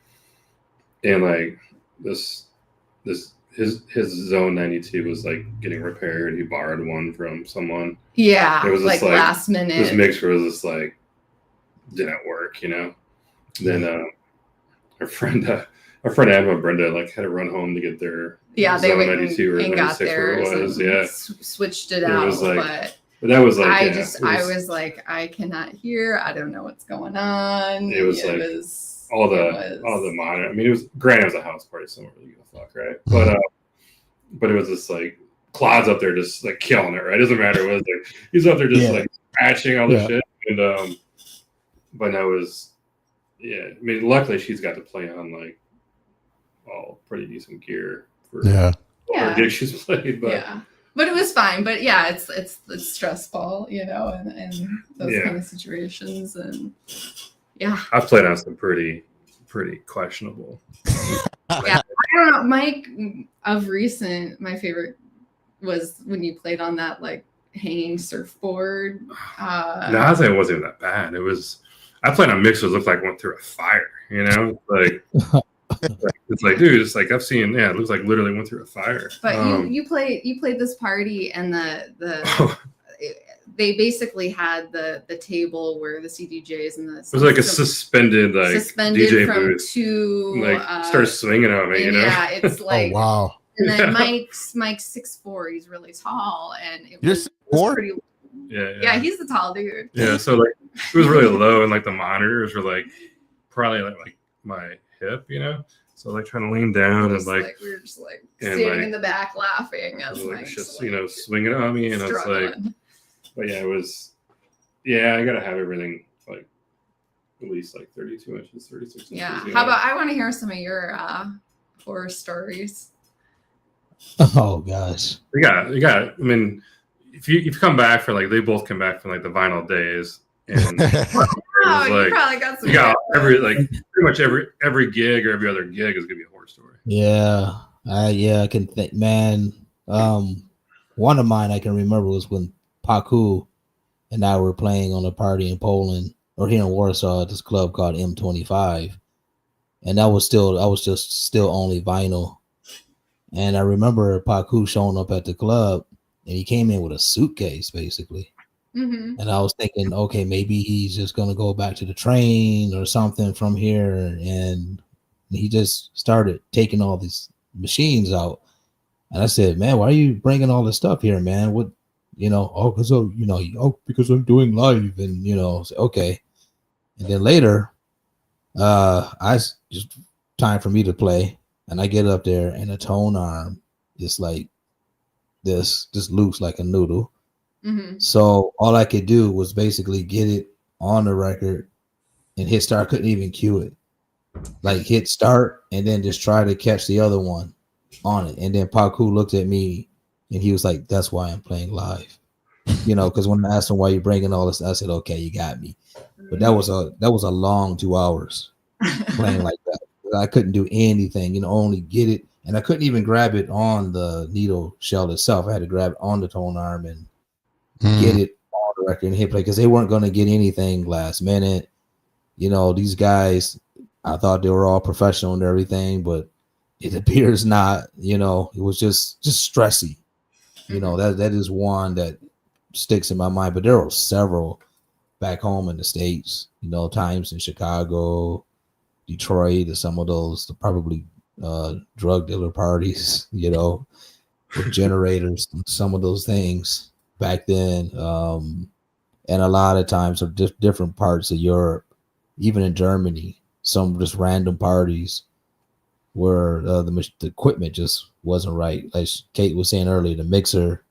And like his Zone 92 was like getting repaired. He borrowed one from someone. Yeah, it was like last minute. This mixer was just like didn't work, you know. Then our friend Admiral Brenda like had to run home to get their they went 92 or and 96 got theirs. It was, switched it out. Was like, but that was like I was like, I cannot hear. I don't know what's going on. It was all the monitor. I mean, it was granted it was a house party, so I don't really give a fuck, right? But it was just like Claude's up there just like killing it, right? It doesn't matter what it was like. He's up there just like patching all the shit. And but that was I mean, luckily she's got to play on like all pretty decent gear for her gig she's played. But it was fine. But yeah, it's stressful, you know, and those kind of situations. And I've played on some pretty questionable. I don't know, Mike. Of recent, my favorite was when you played on that like hanging surfboard. No, I think it wasn't even that bad. It was. I played on mixers that looked like went through a fire. You know, like it's like, dude, it's like I've seen. Yeah, it looks like literally went through a fire. But you played this party and they basically had the table where the CDJs and it was like a suspended DJ from booth. Two started swinging on me, you know. Yeah, it's like oh, wow. And then Mike's 6'4", he's really tall, and it was 6'4"? pretty. Yeah, he's the tall dude. Yeah, so like it was really low, and like the monitors were like probably like my hip, you know. So like trying to lean down and like we were just like and, standing like, in the back laughing as like Mike's, just like, swinging on me, and it's like, but yeah, it was, yeah, I gotta have everything like at least like 32 inches, 36 inches. Yeah. How about I want to hear some of your horror stories. Oh gosh. You got. I mean, if you come back for like, they both come back from like the vinyl days, and Oh, you like, probably got some. you got pretty much every gig or every other gig is gonna be a horror story. Yeah, I can think, man. One of mine I can remember was when Paku and I were playing on a party in Poland or here in Warsaw at this club called M25, and I was just still only vinyl. And I remember Paku showing up at the club, and he came in with a suitcase basically. Mm-hmm. And I was thinking, okay, maybe he's just gonna go back to the train or something from here, and he just started taking all these machines out. And I said, man, why are you bringing all this stuff here, man? What, because because I'm doing live, and okay. And then later, I just time for me to play, and I get up there, and the tone arm is like this, just loose like a noodle. Mm-hmm. So all I could do was basically get it on the record and hit start. I couldn't even cue it. Like hit start and then just try to catch the other one on it. And then Paku looked at me and he was like, "That's why I'm playing live." Because when I asked him why you're bringing all this, I said, "Okay, you got me." But that was a long 2 hours playing like that. I couldn't do anything, only get it. And I couldn't even grab it on the needle shell itself. I had to grab it on the tone arm and get it on the record and hit play because they weren't going to get anything last minute. These guys, I thought they were all professional and everything, but it appears not. It was just stressy. That is one that sticks in my mind. But there were several back home in the States. Times in Chicago, Detroit, or some of those probably drug dealer parties. With generators, and some of those things back then, and a lot of times of different parts of Europe, even in Germany, some just random parties where the equipment just wasn't right. Like Kate was saying earlier, the mixer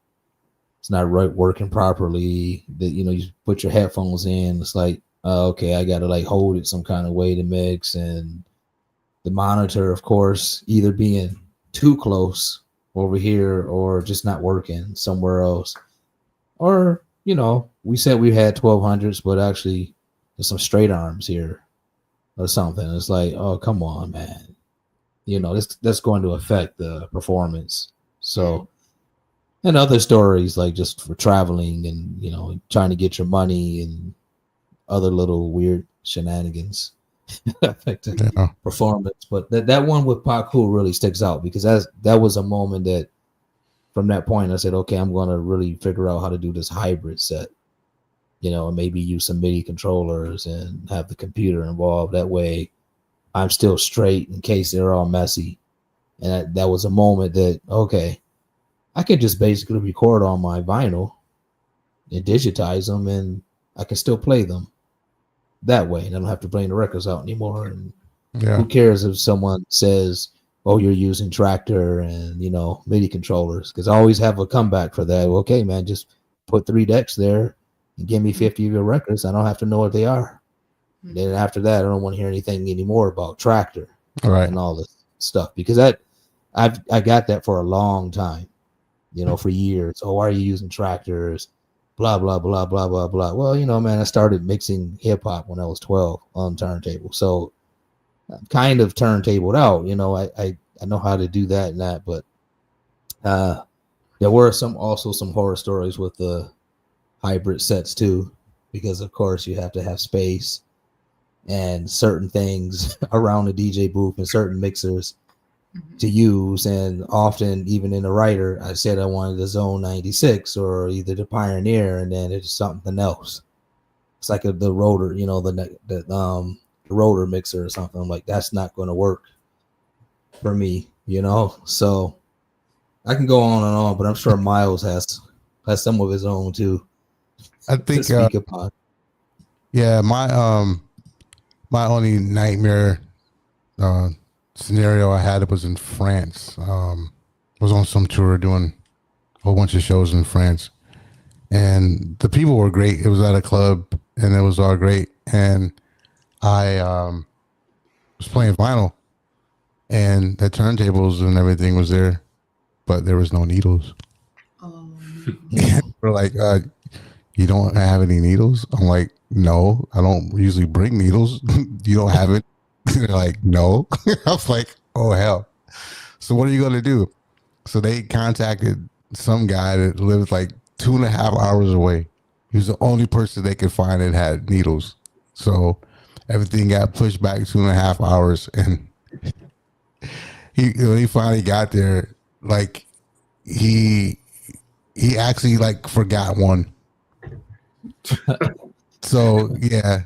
it's not right working properly. You put your headphones in, it's like, okay, I gotta like hold it some kind of way to mix, and the monitor, of course, either being too close over here or just not working somewhere else. Or, we said we had 1200s, but actually there's some straight arms here or something. It's like, oh, come on, man. That's going to affect the performance. So, and other stories like just for traveling and, trying to get your money and other little weird shenanigans affecting performance. But that one with Paku really sticks out because that was a moment that from that point I said, okay, I'm going to really figure out how to do this hybrid set, and maybe use some MIDI controllers and have the computer involved. That way I'm still straight in case they're all messy. And that was a moment that, okay, I can just basically record on my vinyl and digitize them and I can still play them that way. And I don't have to bring the records out anymore. And who cares if someone says, oh, you're using Tractor and, MIDI controllers? Because I always have a comeback for that. Okay, man, just put 3 decks there and give me 50 of your records. I don't have to know what they are. And then after that, I don't want to hear anything anymore about Tractor and all this stuff. Because I got that for a long time, for years. Oh, why are you using Tractors? Blah, blah, blah, blah, blah, blah. Well, man, I started mixing hip hop when I was 12 on turntable. So I'm kind of turntabled out, I know how to do that and that, but there were also some horror stories with the hybrid sets too, because of course you have to have space and certain things around the DJ booth and certain mixers to use. And often even in the writer, I said I wanted the Zone 96 or either the Pioneer, and then it's something else. It's like the rotor, the rotor mixer or something. I'm like, that's not going to work for me, so I can go on and on, but I'm sure Myles has some of his own too. I think to speak upon. My only nightmare scenario I had was in France. Was on some tour doing a whole bunch of shows in France, and the people were great. It was at a club, and it was all great. And I was playing vinyl, and the turntables and everything was there, but there was no needles. Oh. We're like, you don't have any needles? I'm like, no, I don't usually bring needles. You don't have it? They're like, no. I was like, oh hell. So what are you gonna do? So they contacted some guy that lived like 2.5 hours away. He was the only person they could find that had needles. So everything got pushed back 2.5 hours, and when he finally got there, like he actually like forgot one. So yeah,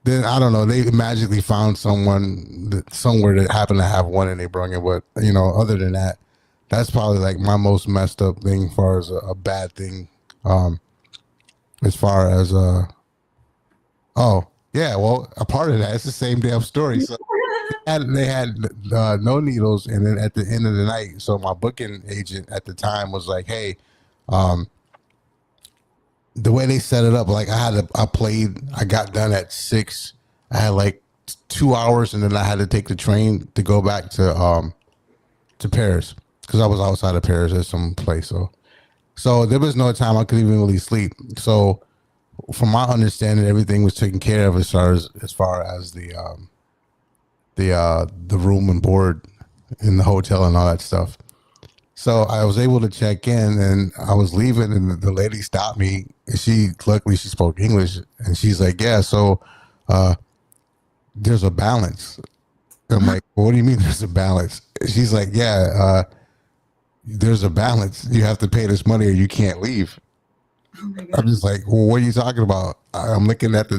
then I don't know. They magically found someone somewhere that happened to have one, and they brought it. But other than that, that's probably like my most messed up thing, as far as a bad thing. As far as oh yeah, well, a part of that, it's the same damn story. So they had no needles, and then at the end of the night, so my booking agent at the time was like, hey, the way they set it up, like I got done at 6. I had like 2 hours, and then I had to take the train to go back to Paris, because I was outside of Paris at some place. So there was no time I could even really sleep. So from my understanding, everything was taken care of as far as the room and board in the hotel and all that stuff. So I was able to check in, and I was leaving, and the lady stopped me. And luckily she spoke English, and she's like, yeah, so there's a balance. I'm like, well, what do you mean there's a balance? She's like, yeah, there's a balance. You have to pay this money or you can't leave. Oh my God. I'm just like, well, what are you talking about? I'm looking at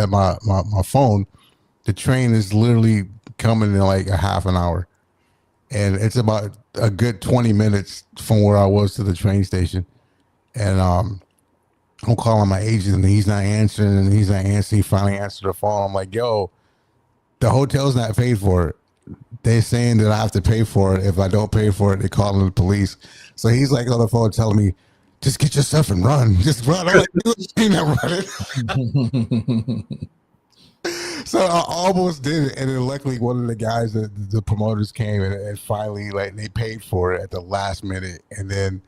my phone. The train is literally coming in like a half an hour, and it's about a good 20 minutes from where I was to the train station. And I'm calling my agent, and he's not answering. He finally answered the phone. I'm like, yo, the hotel's not paid for it. They're saying that I have to pay for it. If I don't pay for it, they're calling the police. So he's like on the phone telling me, just get your stuff and run. Just run. I'm like, you're not running. So I almost did it, and then luckily one of the guys, the promoters came, and finally, like, they paid for it at the last minute. And then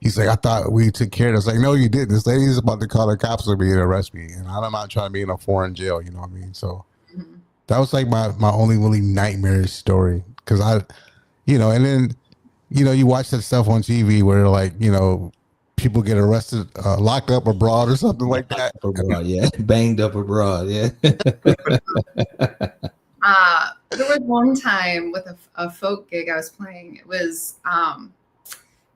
he's like, I thought we took care of it. I was like, no, you didn't. This lady's about to call the cops on me and arrest me, and I'm not trying to be in a foreign jail. You know what I mean? So that was like my only really nightmarish story, because and then you watch that stuff on TV where like people get arrested, locked up abroad or something like that. Abroad, yeah, banged up abroad, yeah. There was one time with a folk gig I was playing. It was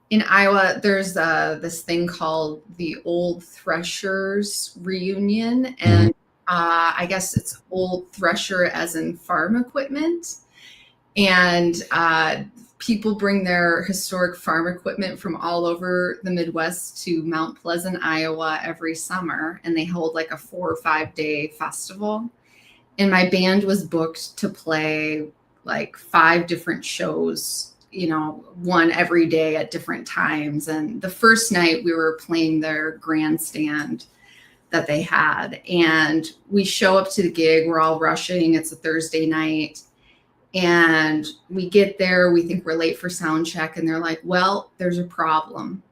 in Iowa. There's this thing called the Old Threshers Reunion, and I guess it's old thresher as in farm equipment, and people bring their historic farm equipment from all over the Midwest to Mount Pleasant, Iowa every summer, and they hold like a 4 or 5 day festival. And my band was booked to play like 5 different shows, one every day at different times. And the first night we were playing their grandstand that they had, and we show up to the gig. We're all rushing. It's a Thursday night. And we get there, we think we're late for sound check, and they're like, well, there's a problem.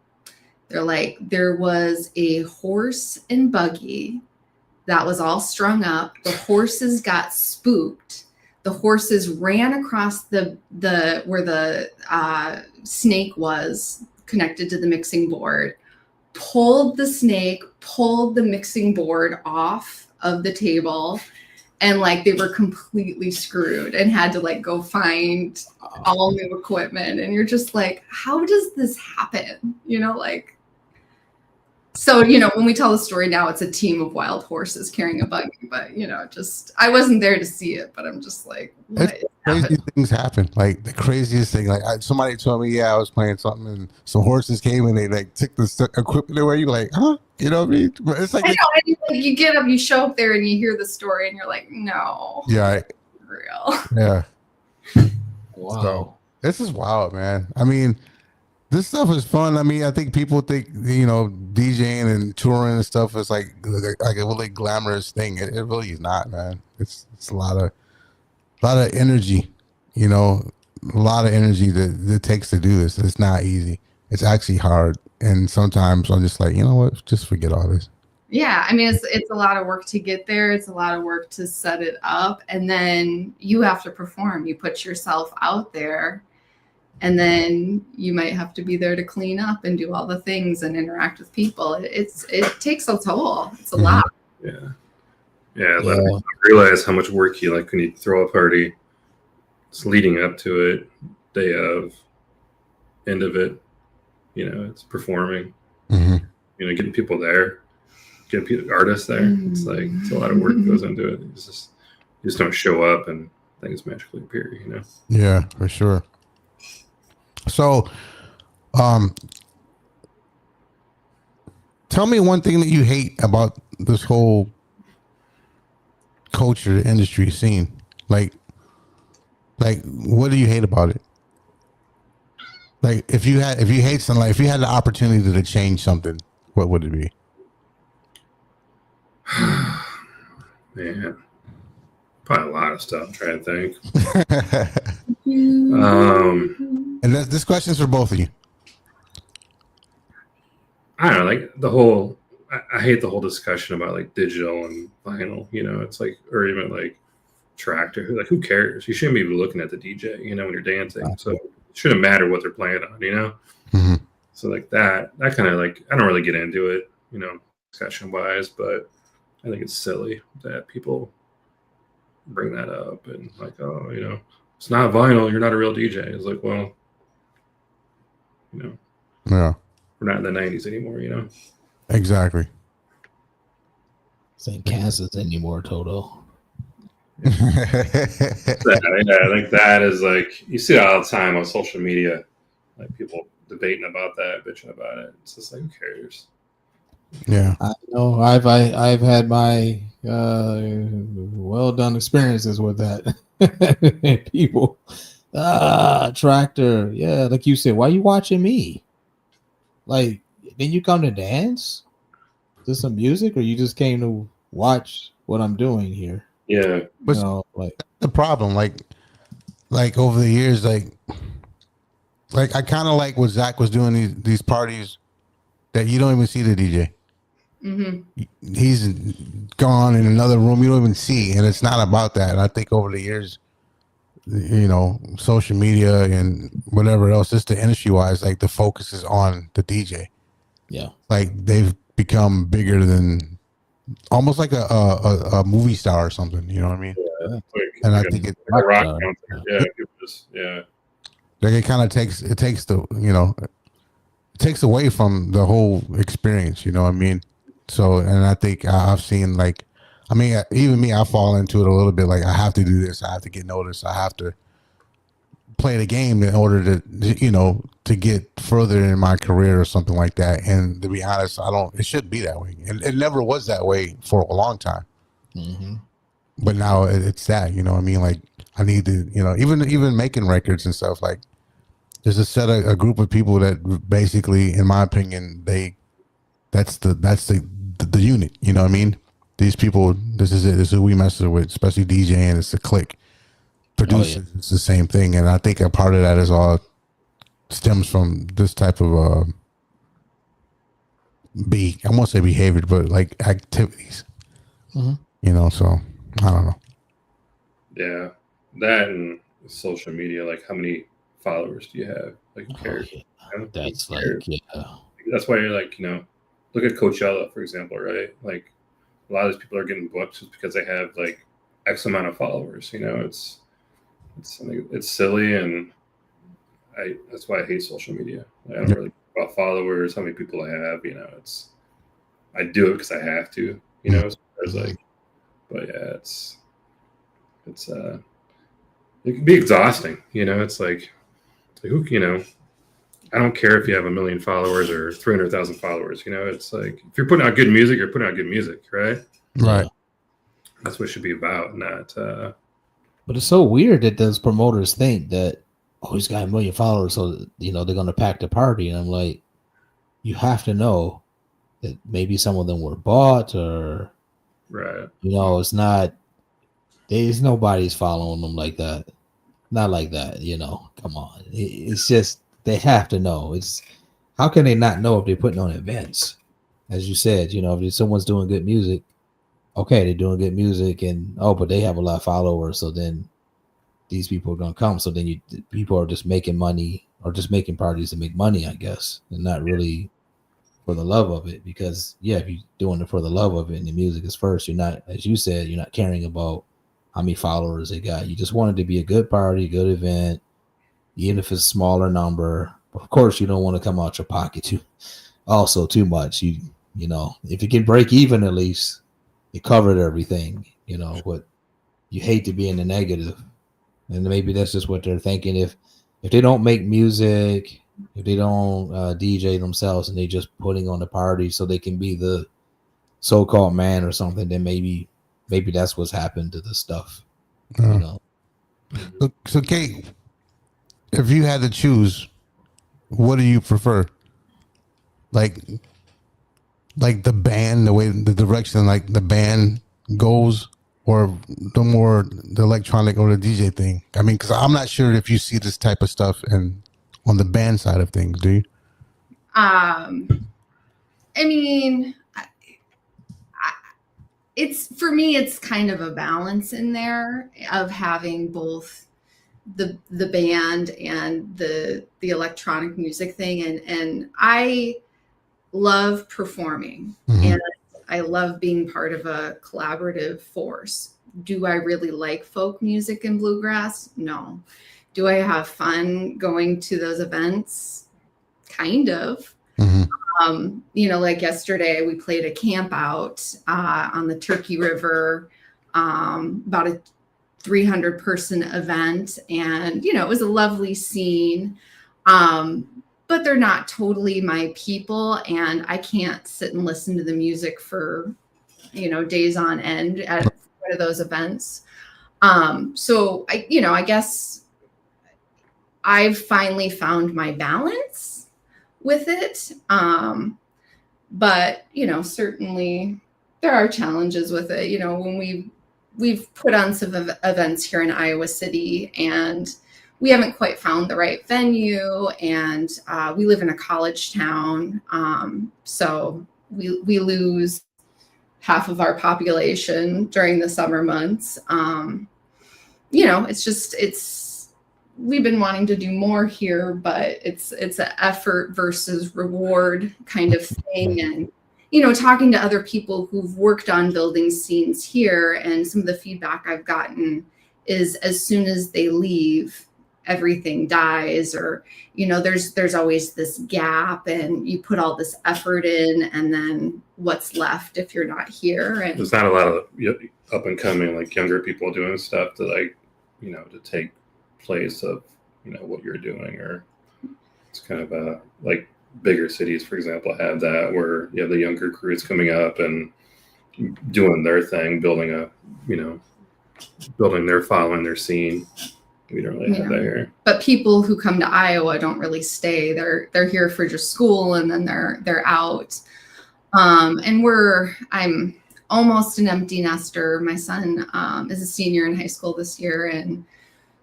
They're like, there was a horse and buggy that was all strung up. The horses got spooked. The horses ran across the where the snake was connected to the mixing board, pulled the mixing board off of the table, and like they were completely screwed and had to like go find all new equipment. And you're just like, how does this happen? So, when we tell the story now, it's a team of wild horses carrying a buggy, but I wasn't there to see it, but I'm just like, what? Crazy things happen. Like the craziest thing, like somebody told me, I was playing something and some horses came and they like took the equipment away. You're like, huh? You know what I mean? But it's like, you get up, you show up there and you hear the story and you're like, no. Yeah. Real. Yeah. Wow. So this is wild, man. I mean, this stuff is fun. I mean, I think people think, DJing and touring and stuff is like a really glamorous thing. It really is not, man. It's a lot of energy, a lot of energy that it takes to do this. It's not easy. It's actually hard. And sometimes I'm just like, you know what? Just forget all this. Yeah, I mean, it's a lot of work to get there. It's a lot of work to set it up, and then you have to perform. You put yourself out there, and then you might have to be there to clean up and do all the things and interact with people. It takes a toll. It's a lot. Yeah. I realize how much work you like when you throw a party. It's leading up to it, day of, end of it. It's performing. Getting people there. Get artists there. It's a lot of work goes into it. You just don't show up and things magically appear, Yeah, for sure. So, tell me one thing that you hate about this whole culture, industry scene. Like, what do you hate about it? Like, if you hate something, like if you had the opportunity to change something, what would it be? Man, probably a lot of stuff. I'm trying to think. And this question's for both of you. I don't know, like the whole. I hate the whole discussion about like digital and vinyl. It's like, or even like tractor. Like, who cares? You shouldn't be looking at the DJ. When you're dancing, so it shouldn't matter what they're playing on. Mm-hmm. So like that kind of like I don't really get into it. Discussion wise, but I think it's silly that people bring that up and like, oh, it's not vinyl. You're not a real DJ. It's like, well, yeah, we're not in the 90s anymore. Exactly. St. Kansas anymore, Toto. Yeah, I think that is like you see it all the time on social media, like people debating about that, bitching about it. It's just like, who cares? Yeah, I know. I've had my well done experiences with that. People, tractor, yeah, like you said. Why are you watching me? Like, didn't you come to dance? Is this some music, or you just came to watch what I'm doing here? Yeah, but like the problem, like over the years, like I kind of like what Zach was doing these parties that you don't even see the DJ. Mm-hmm. He's gone in another room you don't even see, and it's not about that. And I think over the years, social media and whatever else, just the industry wise, like the focus is on the DJ. Yeah, like they've become bigger than almost like a movie star or something. You know what I mean? Yeah, and I think it's like a rock concert. Yeah, like it kind of takes the it takes away from the whole experience. You know what I mean? So, and I think I've seen even me, I fall into it a little bit. Like, I have to do this. I have to get noticed. I have to play the game in order to to get further in my career or something like that. And to be honest, it shouldn't be that way. And it never was that way for a long time. Mm-hmm. But now it's that, I mean, like I need to, even making records and stuff, like there's a group of people that basically, in my opinion, that's the unit, you know what I mean? These people, this is it. This is who we mess with, especially DJing. It's a clique. Producers, it's the same thing. And I think a part of that is all stems from this type of I won't say behavior, but like activities. Mm-hmm. So I don't know. Yeah, that and social media. Like, how many followers do you have? Like, who cares? That's like, that's why you're like, look at Coachella, for example, right? Like, a lot of these people are getting booked just because they have like X amount of followers. It's silly, and that's why I hate social media. I don't really care about followers, how many people I have. I do it because I have to. So it's like, but yeah, it can be exhausting. It's like who I don't care if you have 1 million followers or 300,000 followers. It's like if you're putting out good music, you're putting out good music, right? Right. That's what it should be about, not. But it's so weird that those promoters think that oh, he's got 1 million followers, so they're gonna pack the party. And I'm like, you have to know that maybe some of them were bought, or right. it's not. There's nobody's following them like that. Not like that, Come on, it's just they have to know. It's how can they not know if they're putting on events? As you said, if someone's doing good music, okay, they're doing good music, and but they have a lot of followers, so then these people are gonna come. So then people are just making money or just making parties to make money, I guess, and not really for the love of it. Because if you're doing it for the love of it and the music is first, you're not, as you said, you're not caring about how many followers they got. You just want it to be a good party, good event, even if it's a smaller number. Of course, you don't want to come out your pocket too much. If you can break even, at least you covered everything. But you hate to be in the negative. And maybe that's just what they're thinking. If they don't make music, if they don't DJ themselves, and they just putting on the party so they can be the so-called man or something, then maybe that's what's happened to the stuff. So Kate, if you had to choose, what do you prefer? Like the band, the direction like the band goes, or the electronic or the DJ thing? I mean, because I'm not sure if you see this type of stuff on the band side of things. Do you? I mean, for me, it's kind of a balance in there of having both the band and the electronic music thing, and I love performing, and I love being part of a collaborative force. Do I really like folk music and bluegrass? No. Do I have fun going to those events? Kind of. Like yesterday, we played a camp out on the Turkey River, about a 300-person event. And, it was a lovely scene. But they're not totally my people. And I can't sit and listen to the music for, days on end at one of those events. So I guess I've finally found my balance with it. But, certainly there are challenges with it. When we've put on some events here in Iowa City, and we haven't quite found the right venue, and we live in a college town. So we lose half of our population during the summer months. We've been wanting to do more here, but it's an effort versus reward kind of thing. And, talking to other people who've worked on building scenes here, and some of the feedback I've gotten is as soon as they leave, everything dies, or, there's always this gap, and you put all this effort in, and then what's left if you're not here? And there's not a lot of up and coming, like younger people doing stuff to to take place of what you're doing. Or it's kind of like bigger cities, for example, have that, where you have the younger crews coming up and doing their thing, building their following, their scene. We don't really have that here. But people who come to Iowa don't really stay. They're here for just school, and then they're out. And I'm almost an empty nester. My son is a senior in high school this year, and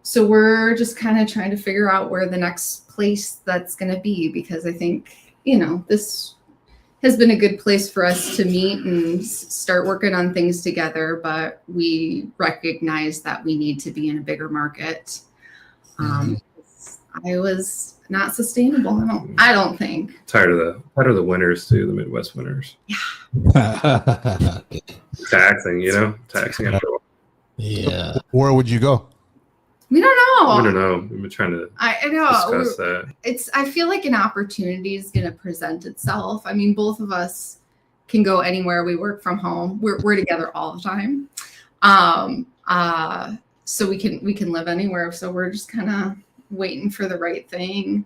so we're just kind of trying to figure out where the next place that's going to be, because I think, this has been a good place for us to meet and start working on things together, but we recognize that we need to be in a bigger market. Iowa's not sustainable. I don't think. Tired of the winters too, the Midwest winters. Yeah. Taxing. Yeah. Where would you go? We don't know. We don't know. We've been trying to discuss that. I feel like an opportunity is going to present itself. I mean, both of us can go anywhere. We work from home. We're together all the time. So we can live anywhere. So we're just kind of waiting for the right thing.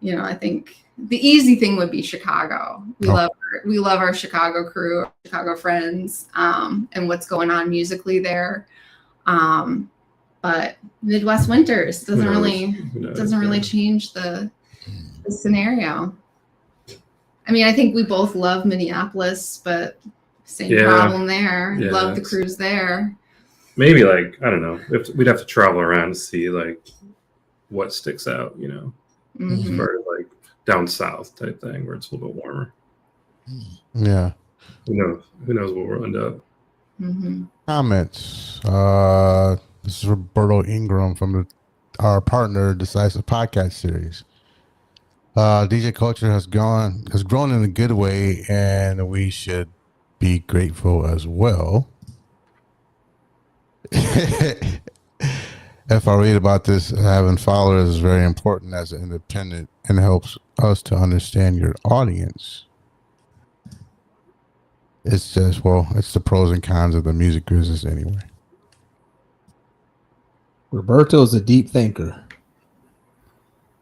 I think the easy thing would be Chicago. We love our Chicago crew, our Chicago friends, and what's going on musically there. but Midwest winters doesn't Who knows? really Who knows? doesn't really change the scenario. I mean, I think we both love Minneapolis, but same problem there. Yeah, Love the crews there. Maybe like, I don't know. We'd have to travel around to see like what sticks out, you know, as Mhm. far as like down south type thing where it's a little bit warmer. Yeah. Who knows where we'll end up. Mhm. Comments. This is Roberto Ingram from our partner Decisive Podcast Series. DJ culture has grown in a good way, and we should be grateful as well. If I read about this, having followers is very important as an independent and helps us to understand your audience. It's just, well, it's the pros and cons of the music business anyway. Roberto's a deep thinker.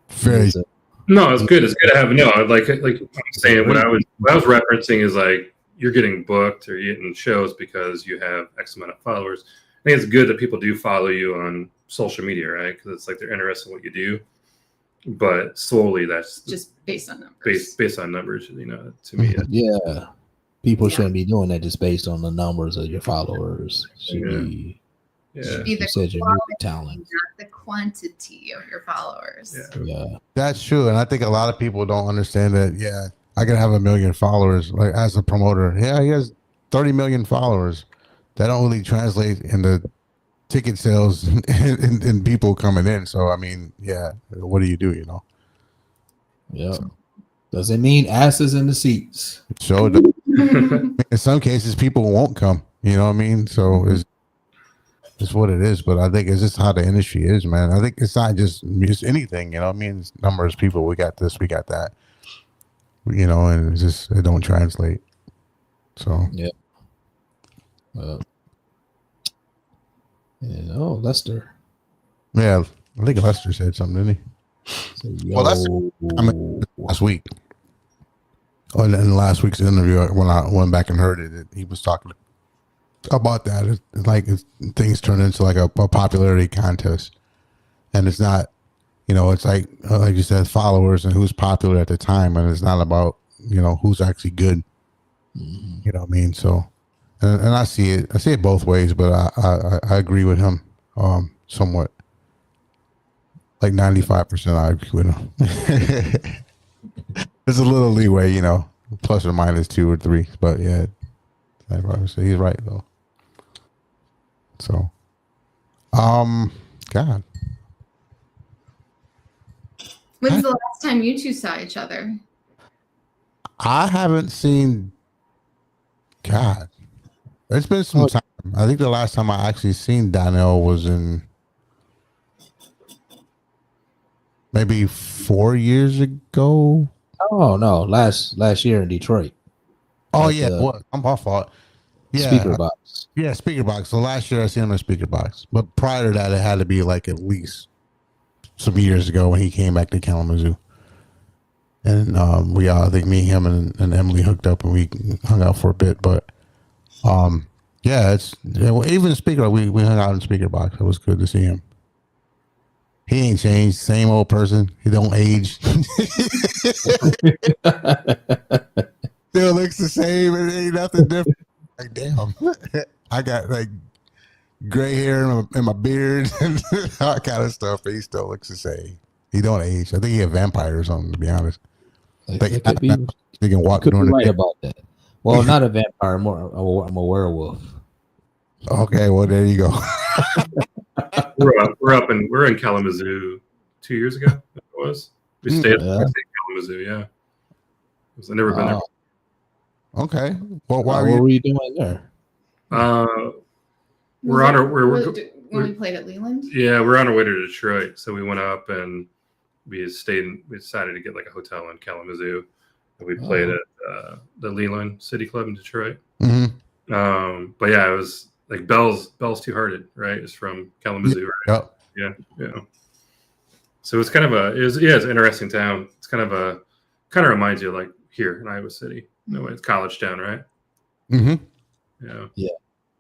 Very. No, it's good. It's good to have. No, like I'm saying, what I was referencing is like you're getting booked or you're getting shows because you have X amount of followers. I think it's good that people do follow you on social media, right? Because it's like they're interested in what you do. But solely, that's Just based on numbers. based on numbers. You know, to me, Yeah. People shouldn't be doing that just based on the numbers of your followers. Should be Be the you said your music talent. not the quantity of your followers. Yeah. That's true. And I think a lot of people don't understand that. Yeah, I can have 1 million followers. Like as a promoter, yeah, he has 30 million followers. That don't really translate into ticket sales and people coming in. So, I mean, yeah, what do, you know? Yeah. So, doesn't mean asses in the seats. So in some cases, people won't come. You know what I mean? So it's what it is. But I think it's just how the industry is, man. I think it's not just anything. You know what I mean? It's numbers, people. We got this, we got that. You know, and it's just it don't translate. So yeah. Lester. Yeah, I think Lester said something, didn't he? Well, Lester last week. In last week's interview, when I went back and heard it, he was talking about that. It's like things turn into like a popularity contest, and it's not, you know, it's like you said, followers and who's popular at the time, and it's not about, you know, who's actually good. Mm-hmm. You know what I mean? So, and I see it both ways, but I agree with him somewhat. Like 95%, I agree with him. There's a little leeway, you know, plus or minus 2 or 3, but yeah, he's right though. So, God. When's the last time you two saw each other? I haven't seen. God, it's been some time. I think the last time I actually seen Donnell was in maybe 4 years ago. Oh no, last year in Detroit. Oh yeah, what? I'm my fault. Yeah, Speaker box. Yeah, speaker box. So last year I seen him in speaker box, but prior to that, it had to be like at least some years ago when he came back to Kalamazoo. And I think me, him, and Emily hooked up and we hung out for a bit. But yeah, even speaker, we hung out in speaker box. It was good to see him. He ain't changed. Same old person. He don't age. Still looks the same. It ain't nothing different. Like, damn. I got like gray hair in my beard and all that kind of stuff, but he still looks the same. He don't age. I think he a vampire or something, to be honest. He can walk during the day. About that. Well, not a vampire. I'm a werewolf. Okay, well there you go. we're in Kalamazoo 2 years ago. It was. We stayed in Kalamazoo. Yeah, I've never been there. Okay. Well, what were you doing there? When we played at Leland. Yeah, we're on our way to Detroit, so we went up and we decided to get like a hotel in Kalamazoo, and we played at the Leland City Club in Detroit. Mm-hmm. But yeah, it was like Bell's Two Hearted, right? It's from Kalamazoo, right? Yep. Yeah. So it's kind of it's an interesting town. It's kind of reminds you of like here in Iowa City. No way, it's college town, right? Mm-hmm. Yeah.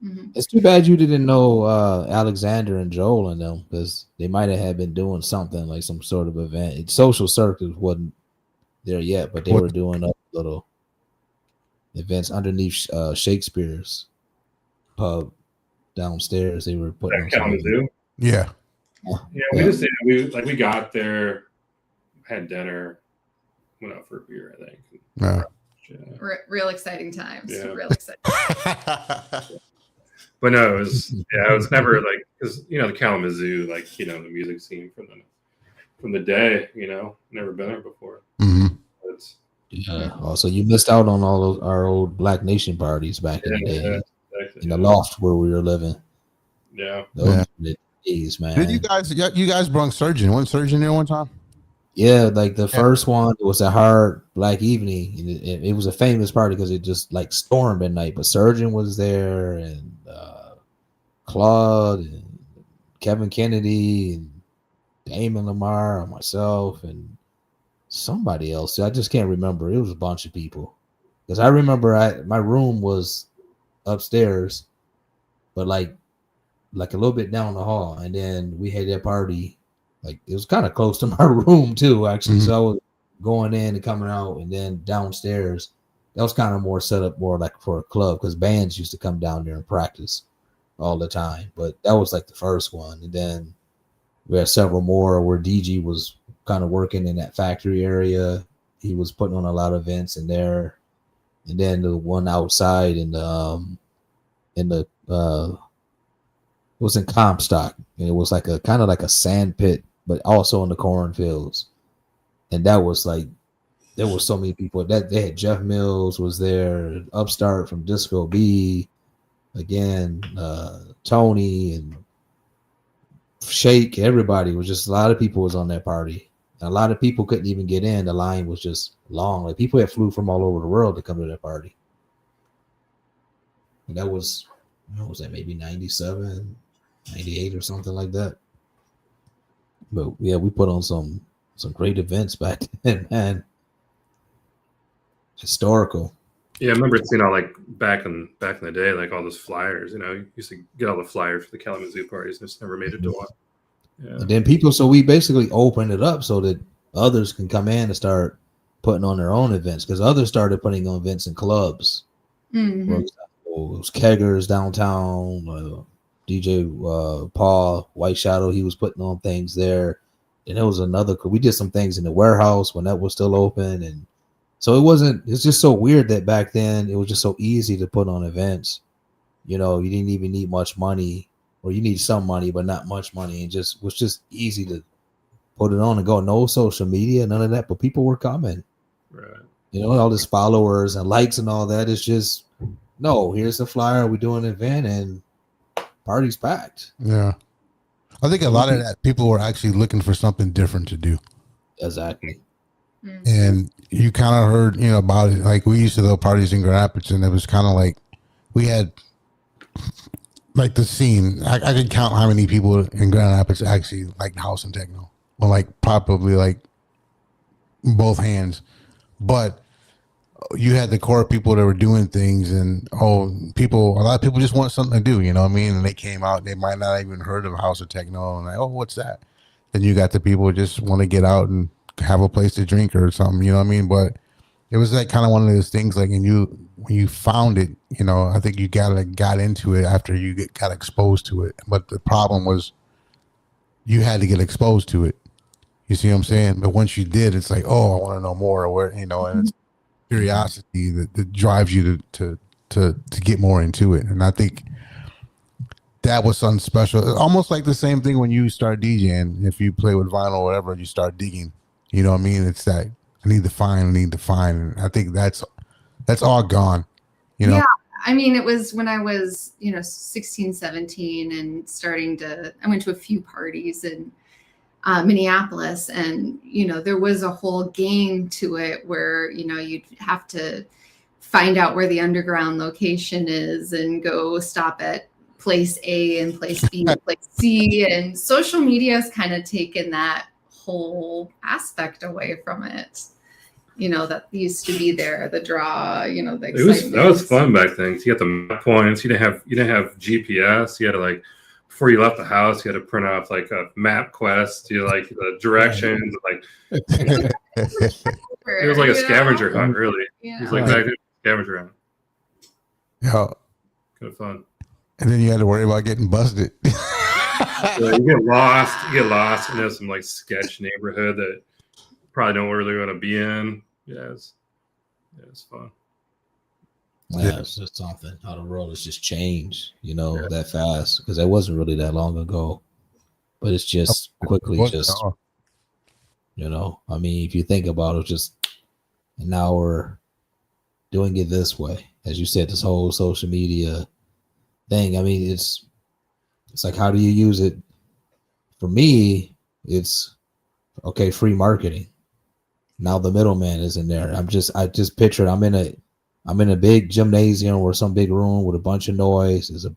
Mm-hmm. It's too bad you didn't know Alexander and Joel and them, because they might have been doing something like some sort of event. Social Circus wasn't there yet, but they were doing other little events underneath Shakespeare's pub downstairs. They were putting on Kalamazoo. Yeah. We got there, had dinner, went out for a beer, I think. Yeah. Real exciting times. Yeah. Real exciting. But no, it was never like, because the Kalamazoo, like the music scene from the day, never been there before. Mm-hmm. Also, you missed out on all of our old Black Nation parties back in the day, exactly. in the loft where we were living. Yeah, those days, man. Did you guys brung Surgeon? Wasn't Surgeon there one time? Yeah, like the first one, it was a hard Black evening. It was a famous party because it just like stormed at night. But Surgeon was there, and Claude, and Kevin Kennedy, and Damon Lamar, and myself, and somebody else. I just can't remember. It was a bunch of people. Because I remember my room was upstairs, but like a little bit down the hall, and then we had that party. Like it was kind of close to my room too, actually. Mm-hmm. So I was going in and coming out, and then downstairs, that was kind of more set up more like for a club, because bands used to come down there and practice all the time. But that was like the first one, and then we had several more where DG was kind of working in that factory area. He was putting on a lot of events in there, and then the one outside in the it was in Comstock, and it was like a kind of like a sand pit, but also in the cornfields. And that was like, there were so many people that they had. Jeff Mills was there, Upstart from Disco B, again, Tony and Shake. Everybody was just, a lot of people was on that party. And a lot of people couldn't even get in. The line was just long. Like people had flew from all over the world to come to that party. And that was, what was that, maybe 97, 98 or something like that. But yeah, we put on some great events back then, man. Historical. Yeah, I remember seeing all like back in the day, like all those flyers. You used to get all the flyers for the Kalamazoo parties, and just never made it to one. Yeah. And then so we basically opened it up so that others can come in and start putting on their own events, because others started putting on events in clubs. Mm-hmm. For example, it was Keggers downtown. DJ Paul White Shadow, he was putting on things there. And there was we did some things in the warehouse when that was still open. And so it's just so weird that back then it was just so easy to put on events. You didn't even need much money, or you need some money, but not much money. And was just easy to put it on and go. No social media, none of that, but people were coming. Right. All these followers and likes and all that. It's just, no, here's the flyer. We do an event and party's packed. Yeah. I think a lot of that, people were actually looking for something different to do. Exactly. And you kind of heard, about it. Like we used to go parties in Grand Rapids, and it was kind of like we had like the scene. I could count how many people in Grand Rapids actually liked house and techno. Well, like probably like both hands. But you had the core people that were doing things, and a lot of people just want something to do, you know what I mean? And they came out, they might not even heard of house or techno, and like, oh, what's that? Then you got the people who just want to get out and have a place to drink or something, you know what I mean? But it was like kind of one of those things, like, when you found it, I think you got into it after you got exposed to it. But the problem was you had to get exposed to it. You see what I'm saying? But once you did, it's like, oh, I want to know more, or and it's curiosity that drives you to get more into it. And I think that was something special. Almost like the same thing when you start DJing. If you play with vinyl or whatever, you start digging. You know what I mean? It's that I need to find. And I think that's all gone. Yeah. I mean, it was when I was, 16, 17 and I went to a few parties in Minneapolis, and, there was a whole game to it where, you'd have to find out where the underground location is and go stop at place A and place B and place C. And social media has kind of taken that whole aspect away from it. that used to be there, the draw, the excitement. That was fun back then. You got the map points. You didn't have GPS. You had to before you left the house, you had to print off like a map quest. You the directions. It was like a scavenger hunt, really. Yeah. It was like back then, scavenger hunt. Yeah. Kind of fun. And then you had to worry about getting busted. You get lost in some sketch neighborhood that you probably don't really want to be in. It's fun. Yeah, it's just something how the world has just changed, that fast, because that wasn't really that long ago, but it's just quickly I mean, if you think about it, and now we're doing it this way, as you said, this whole social media thing. I mean, it's like, how do you use it? For me, it's okay, free marketing. Now the middleman is in there. I just picture I'm in a big gymnasium or some big room with a bunch of noise. There's a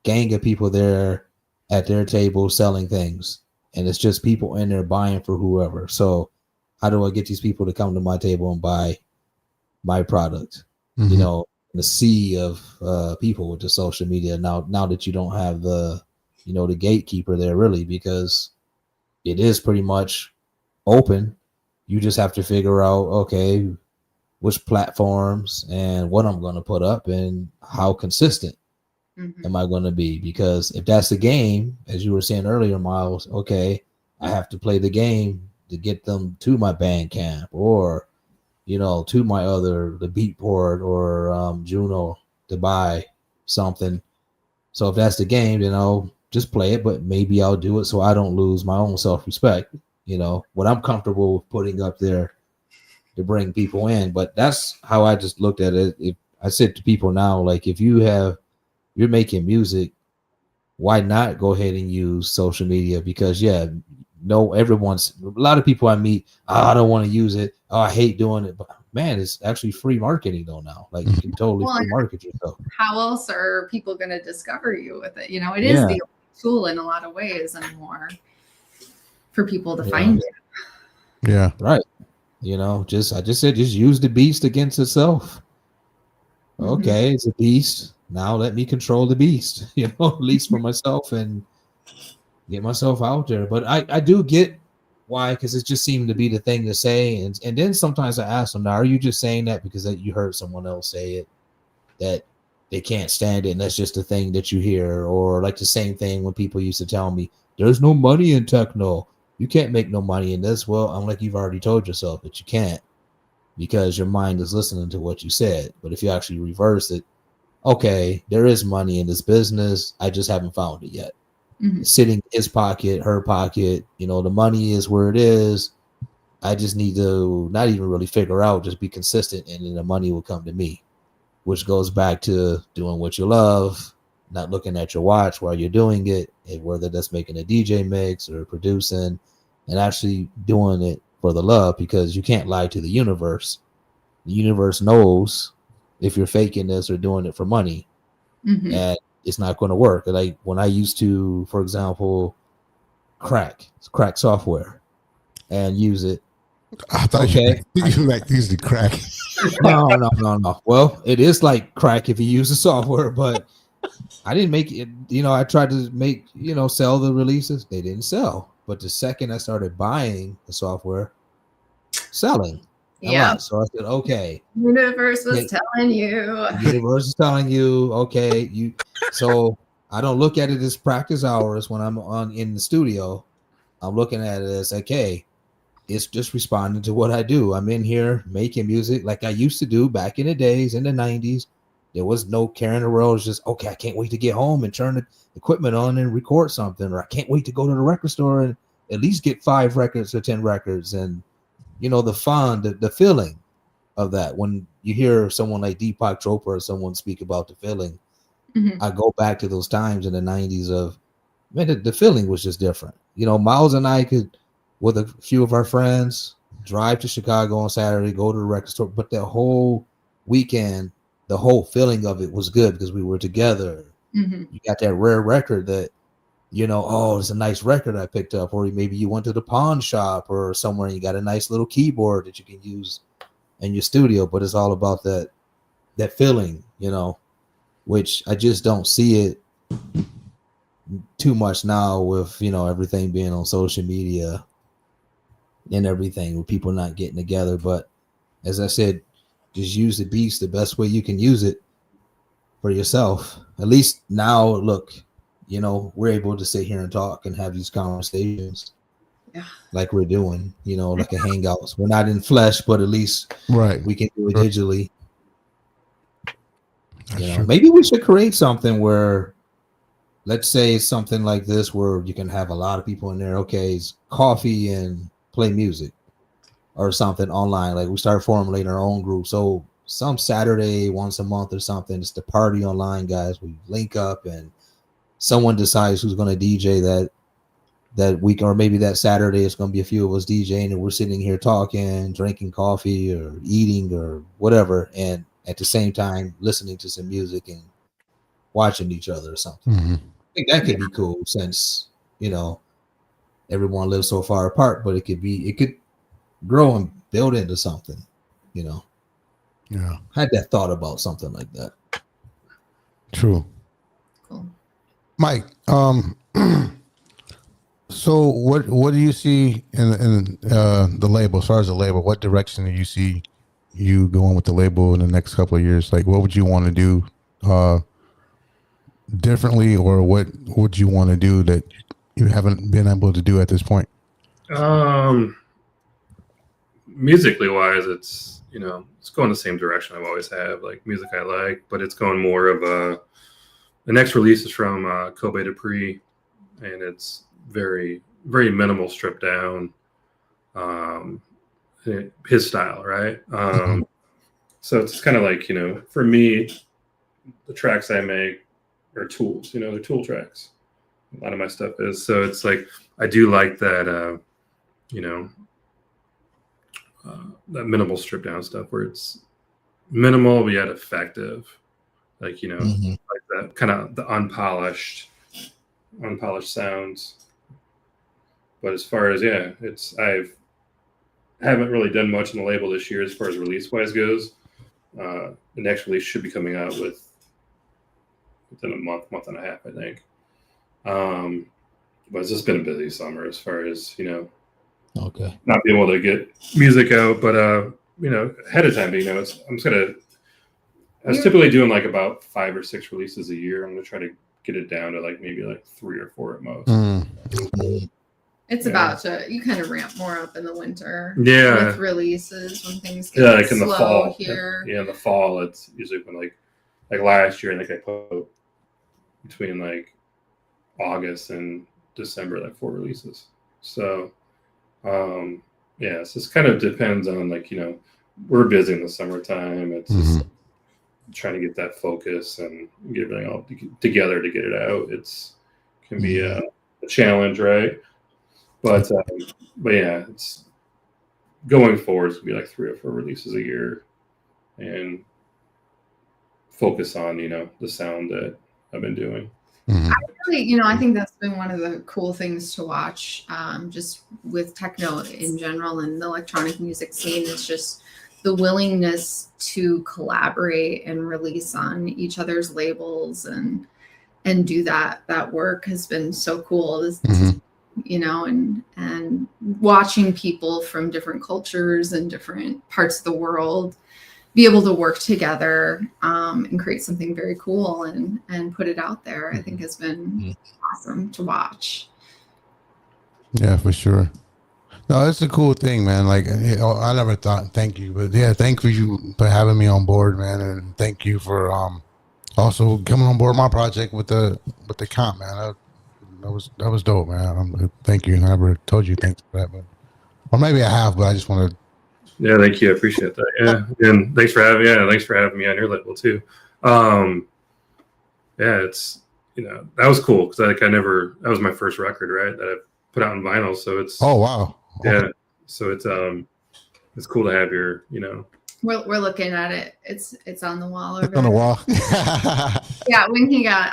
gang of people there at their table selling things, and it's just people in there buying for whoever. So how do I get these people to come to my table and buy my product? Mm-hmm. The sea of people with the social media now that you don't have the gatekeeper there, really, because it is pretty much open. You just have to figure out, okay, which platforms and what I'm going to put up and how consistent am I going to be? Because if that's the game, as you were saying earlier, Myles, okay, I have to play the game to get them to my Bandcamp or, to my the Beatport or Juno to buy something. So if that's the game, then I'll just play it, but maybe I'll do it so I don't lose my own self-respect, what I'm comfortable with putting up there to bring people in. But that's how I just looked at it. If I said to people now, if you're making music, why not go ahead and use social media? Because a lot of people I meet, I don't want to use it. Oh, I hate doing it. But man, it's actually free marketing though now. You can totally free market yourself. How else are people going to discover you with it? It is the tool in a lot of ways and for people to find you. Yeah. Right. I just said, just use the beast against itself. Okay, it's a beast. Now let me control the beast, at least for myself and get myself out there. But I do get why, because it just seemed to be the thing to say. And then sometimes I ask them, now, are you just saying that because you heard someone else say it, that they can't stand it and that's just the thing that you hear? Or like the same thing when people used to tell me, there's no money in techno. You can't make no money in this. Well, I'm like, you've already told yourself that you can't, because your mind is listening to what you said. But if you actually reverse it, okay, there is money in this business. I just haven't found it yet. It's sitting in his pocket, her pocket. The money is where it is. I just need to not even really figure out, just be consistent, and then the money will come to me, which goes back to doing what you love, not looking at your watch while you're doing it, and whether that's making a DJ mix or producing, and actually doing it for the love, because you can't lie to the universe. The universe knows if you're faking this or doing it for money, and it's not going to work. Like when I used to, for example, crack software and use it. I thought you use the crack. No. Well, it is like crack if you use the software, but I didn't make it. I tried to make, sell the releases. They didn't sell. But the second I started buying the software, selling. Yeah. So I said, okay. Universe was telling you. Universe is telling you, okay. So I don't look at it as practice hours when I'm in the studio. I'm looking at it as, okay, it's just responding to what I do. I'm in here making music like I used to do back in the days in the 90s. There was no caring the world. It was just, okay, I can't wait to get home and turn the equipment on and record something, or I can't wait to go to the record store and at least get 5 records or 10 records. And the fun, the feeling of that. When you hear someone like Deepak Chopra or someone speak about the feeling, I go back to those times in the 90s of, man, the feeling was just different. Myles and I could, with a few of our friends, drive to Chicago on Saturday, go to the record store. But that whole weekend, the whole feeling of it was good because we were together. You got that rare record that, oh, it's a nice record I picked up. Or maybe you went to the pawn shop or somewhere and you got a nice little keyboard that you can use in your studio, but it's all about that feeling, which I just don't see it too much now with, everything being on social media and everything, with people not getting together. But as I said, just use the beats the best way you can use it for yourself. At least now, look, we're able to sit here and talk and have these conversations like we're doing, like a hangouts. We're not in flesh, but at least we can do it digitally. Maybe we should create something where, let's say something like this, where you can have a lot of people in there. Okay, it's coffee and play music or something online. Like we start formulating our own group. So some Saturday once a month or something, it's the party online, guys. We link up and someone decides who's going to DJ that week, or maybe that Saturday it's going to be a few of us DJing, and we're sitting here talking, drinking coffee or eating or whatever, and at the same time listening to some music and watching each other or something. I think that could be cool, since everyone lives so far apart, but it could grow and build into something. Had that thought about something like that. True. Cool. Mike, so what do you see in the label, as far as the label? What direction do you see you going with the label in the next couple of years? Like, what would you want to do differently, or what would you want to do that you haven't been able to do at this point? Musically wise, it's it's going the same direction I've always had. Like, music I like, but it's going more of the next release is from Kobe Dupree, and it's very, very minimal, stripped down, his style, right? So it's kind of like, for me, the tracks I make are tools, they're tool tracks. A lot of my stuff is. So it's like, I do like that, that minimal stripped down stuff where it's minimal but yet effective. Like, like that kind of the unpolished sounds. But as far as, I haven't really done much in the label this year as far as release wise goes. The next release should be coming out within a month and a half, I think. But it's just been a busy summer as far as, not being able to get music out. But, ahead of time, I was typically doing like about 5 or 6 releases a year. I'm going to try to get it down to maybe 3 or 4 at most. It's about to, you kind of ramp more up in the winter. Yeah. With releases when things get like slow in the fall here. Yeah, in the fall, it's usually when like last year, I think I put between August and December, 4 releases. So, so it kind of depends on we're busy in the summertime. It's just trying to get that focus and get everything all together to get it out. Can be a challenge, right? But it's going forward. It's gonna be 3 or 4 releases a year, and focus on the sound that I've been doing. I really, I think that's been one of the cool things to watch, just with techno in general and the electronic music scene. It's just the willingness to collaborate and release on each other's labels and do that work has been so cool. And watching people from different cultures and different parts of the world be able to work together and create something very cool and put it out there, I think has been awesome to watch. Yeah, for sure. No, it's a cool thing, man. I never thought, thank you, but thank you for having me on board, man. And thank you for also coming on board my project with the comp, man. That was dope, man. Thank you. I never told you thanks for that, or maybe I have, but I just want to. Yeah, thank you. I appreciate that. Yeah, and thanks for having me on your label too. It's that was cool because that was my first record, right? That I put out on vinyl. So it's wow. Yeah, so it's cool to have your We're looking at it. It's on the wall. It's on the wall. Yeah, when he got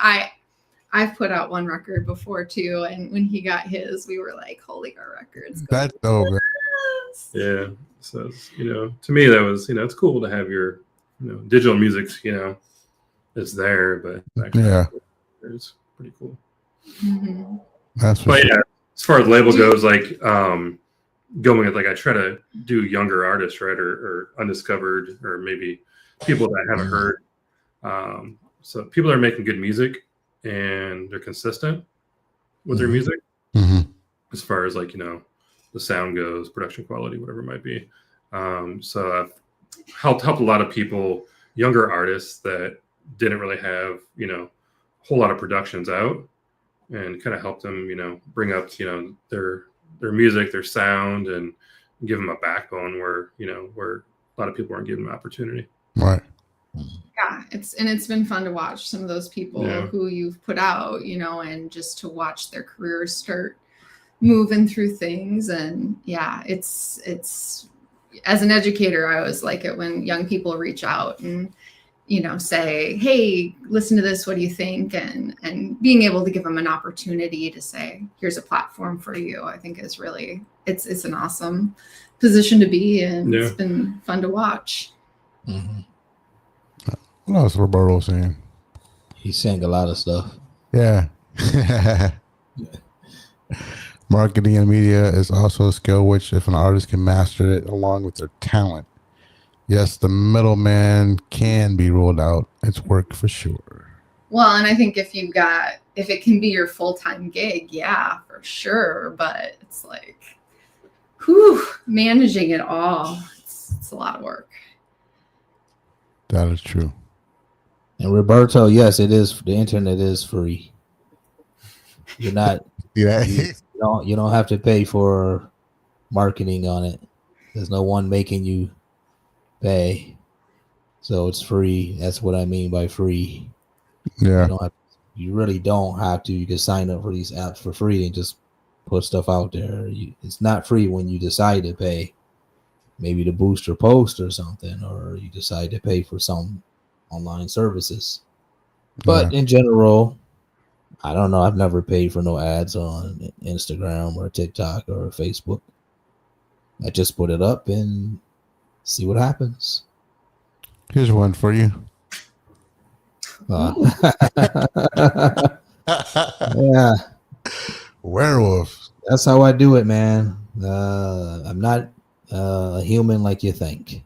I've put out one record before too, and when he got his, we were like holding our records. That's dope. Yeah. So to me that was it's cool to have your digital music it's there, but it's pretty cool. Mm-hmm. That's but yeah, as far as label goes, like going at I try to do younger artists, right, or undiscovered, or maybe people that I haven't heard. So people that are making good music and they're consistent with their music, as far as the sound goes, production quality, whatever it might be. So I've helped a lot of people, younger artists that didn't really have a whole lot of productions out, and kind of help them bring up their music, their sound, and give them a backbone where where a lot of people aren't given an opportunity. Right. Yeah, it's been fun to watch some of those people who you've put out, and just to watch their careers start moving through things. And yeah, it's as an educator, I always like it when young people reach out and say, hey, listen to this, what do you think? And being able to give them an opportunity to say, here's a platform for you, I think is really, it's an awesome position to be in. It's been fun to watch. What else Roberto saying? He sang a lot of stuff. Yeah. Marketing and media is also a skill which, if an artist can master it along with their talent, yes, the middleman can be ruled out. It's work for sure. Well, and I think if it can be your full-time gig, yeah, for sure. But it's managing it all. It's a lot of work. That is true. And Roberto, yes, it is. The internet is free. You're not. You don't have to pay for marketing on it. There's no one making you pay, so it's free. That's what I mean by free. Yeah. You really don't have to. You can sign up for these apps for free and just put stuff out there. It's not free when you decide to pay, maybe to boost your post or something, or you decide to pay for some online services. But in general, I don't know. I've never paid for no ads on Instagram or TikTok or Facebook. I just put it up and see what happens. Here's one for you. Yeah. Werewolf. That's how I do it, man. I'm not a human like you think.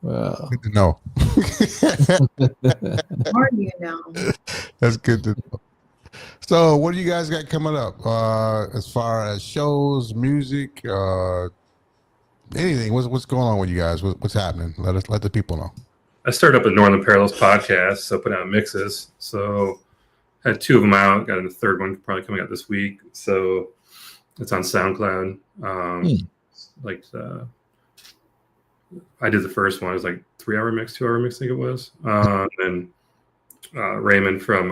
Well, good to know. More you know. That's good to know. So, what do you guys got coming up as far as shows, music, anything? What's going on with you guys? What's happening? Let the people know. I started up a Northern Parallels podcast, so putting out mixes. So had 2 of them out. Got a third one probably coming out this week. So it's on SoundCloud. I did the first one. It was 3-hour mix, 2-hour mix, I think it was. And Raymond from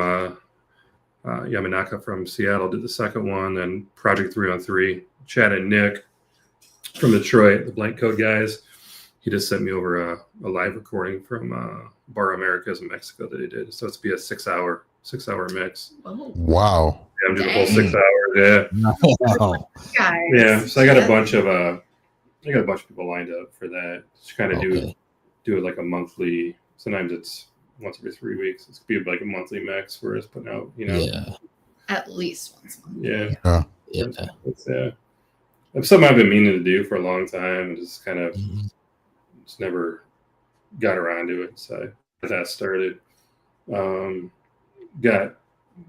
Yamanaka from Seattle did the second one. And Project 313, Chad and Nick from Detroit, the Blank Code guys. He just sent me over a live recording from Bar Americas in Mexico that he did. So it's be a 6-hour mix. Oh. Wow. Yeah, I'm doing the whole 6 hours. Yeah. Wow. Yeah. So I got a bunch of people lined up for that. Just kind of do it like a monthly. Sometimes it's once every 3 weeks. It's be like a monthly mix where it's putting out, at least once a month. Yeah. It's It's something I've been meaning to do for a long time, and just kind of just never got around to it. So that started.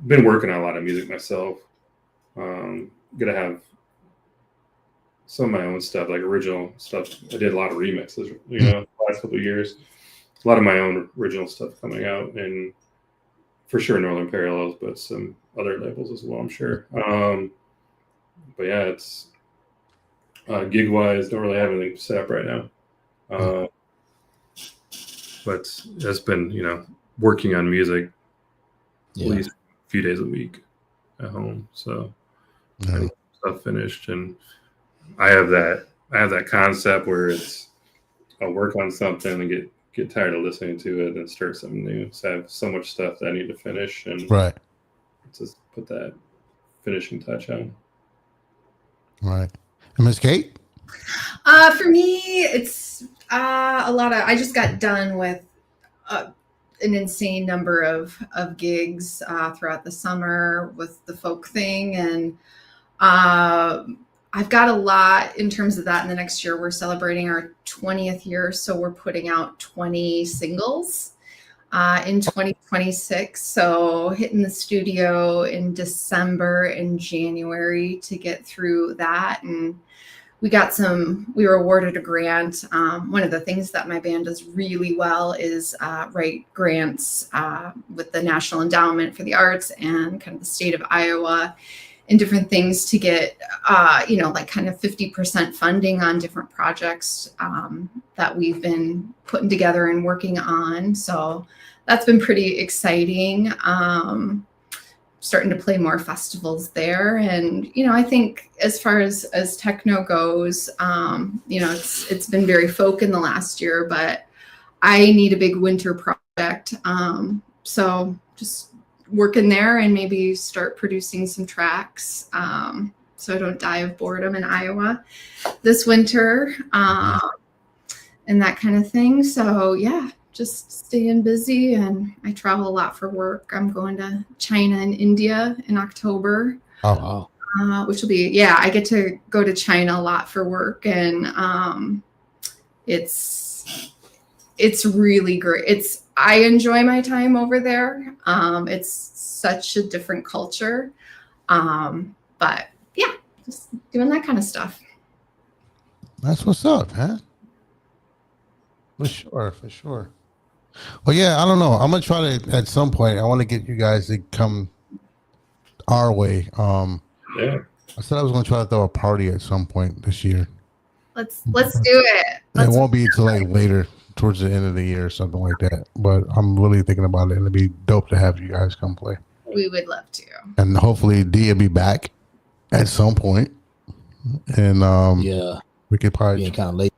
Been working on a lot of music myself. Gonna have some of my own stuff, like original stuff. I did a lot of remixes, the last couple of years. A lot of my own original stuff coming out, and for sure Northern Parallels, but some other labels as well, I'm sure. But yeah, it's gig wise, don't really have anything set up right now. But it's been, working on music at least a few days a week at home. So I need stuff finished, and I have that concept where I'll work on something and get tired of listening to it and start something new. So I have so much stuff that I need to finish, and right, just put that finishing touch on. Right. And Miss Kate? For me, it's a lot of. I just got done with an insane number of gigs throughout the summer with the folk thing, and I've got a lot in terms of that. In the next year, we're celebrating our 20th year, so we're putting out 20 singles in 2026. So hitting the studio in December and January to get through that. And we were awarded a grant. One of the things that my band does really well is write grants with the National Endowment for the Arts and kind of the state of Iowa and different things to get, like kind of 50% funding on different projects that we've been putting together and working on. So that's been pretty exciting. Starting to play more festivals there. And, I think as far as techno goes, it's been very folk in the last year, but I need a big winter project. So just working there and maybe start producing some tracks so I don't die of boredom in Iowa this winter and that kind of thing. So yeah, just staying busy, and I travel a lot for work. I'm going to China and India in October. Oh, wow. Which will be, I get to go to China a lot for work, and it's really great. I enjoy my time over there. It's such a different culture. But yeah, just doing that kind of stuff. That's what's up, man. For sure. Well, yeah, I don't know. I'm gonna try to at some point. I want to get you guys to come our way. Yeah. I said I was gonna try to throw a party at some point this year. Let's do it. It won't be until like later, towards the end of the year or something like that. But I'm really thinking about it, and it'd be dope to have you guys come play. We would love to. And hopefully D will be back at some point. And we could probably kind of late.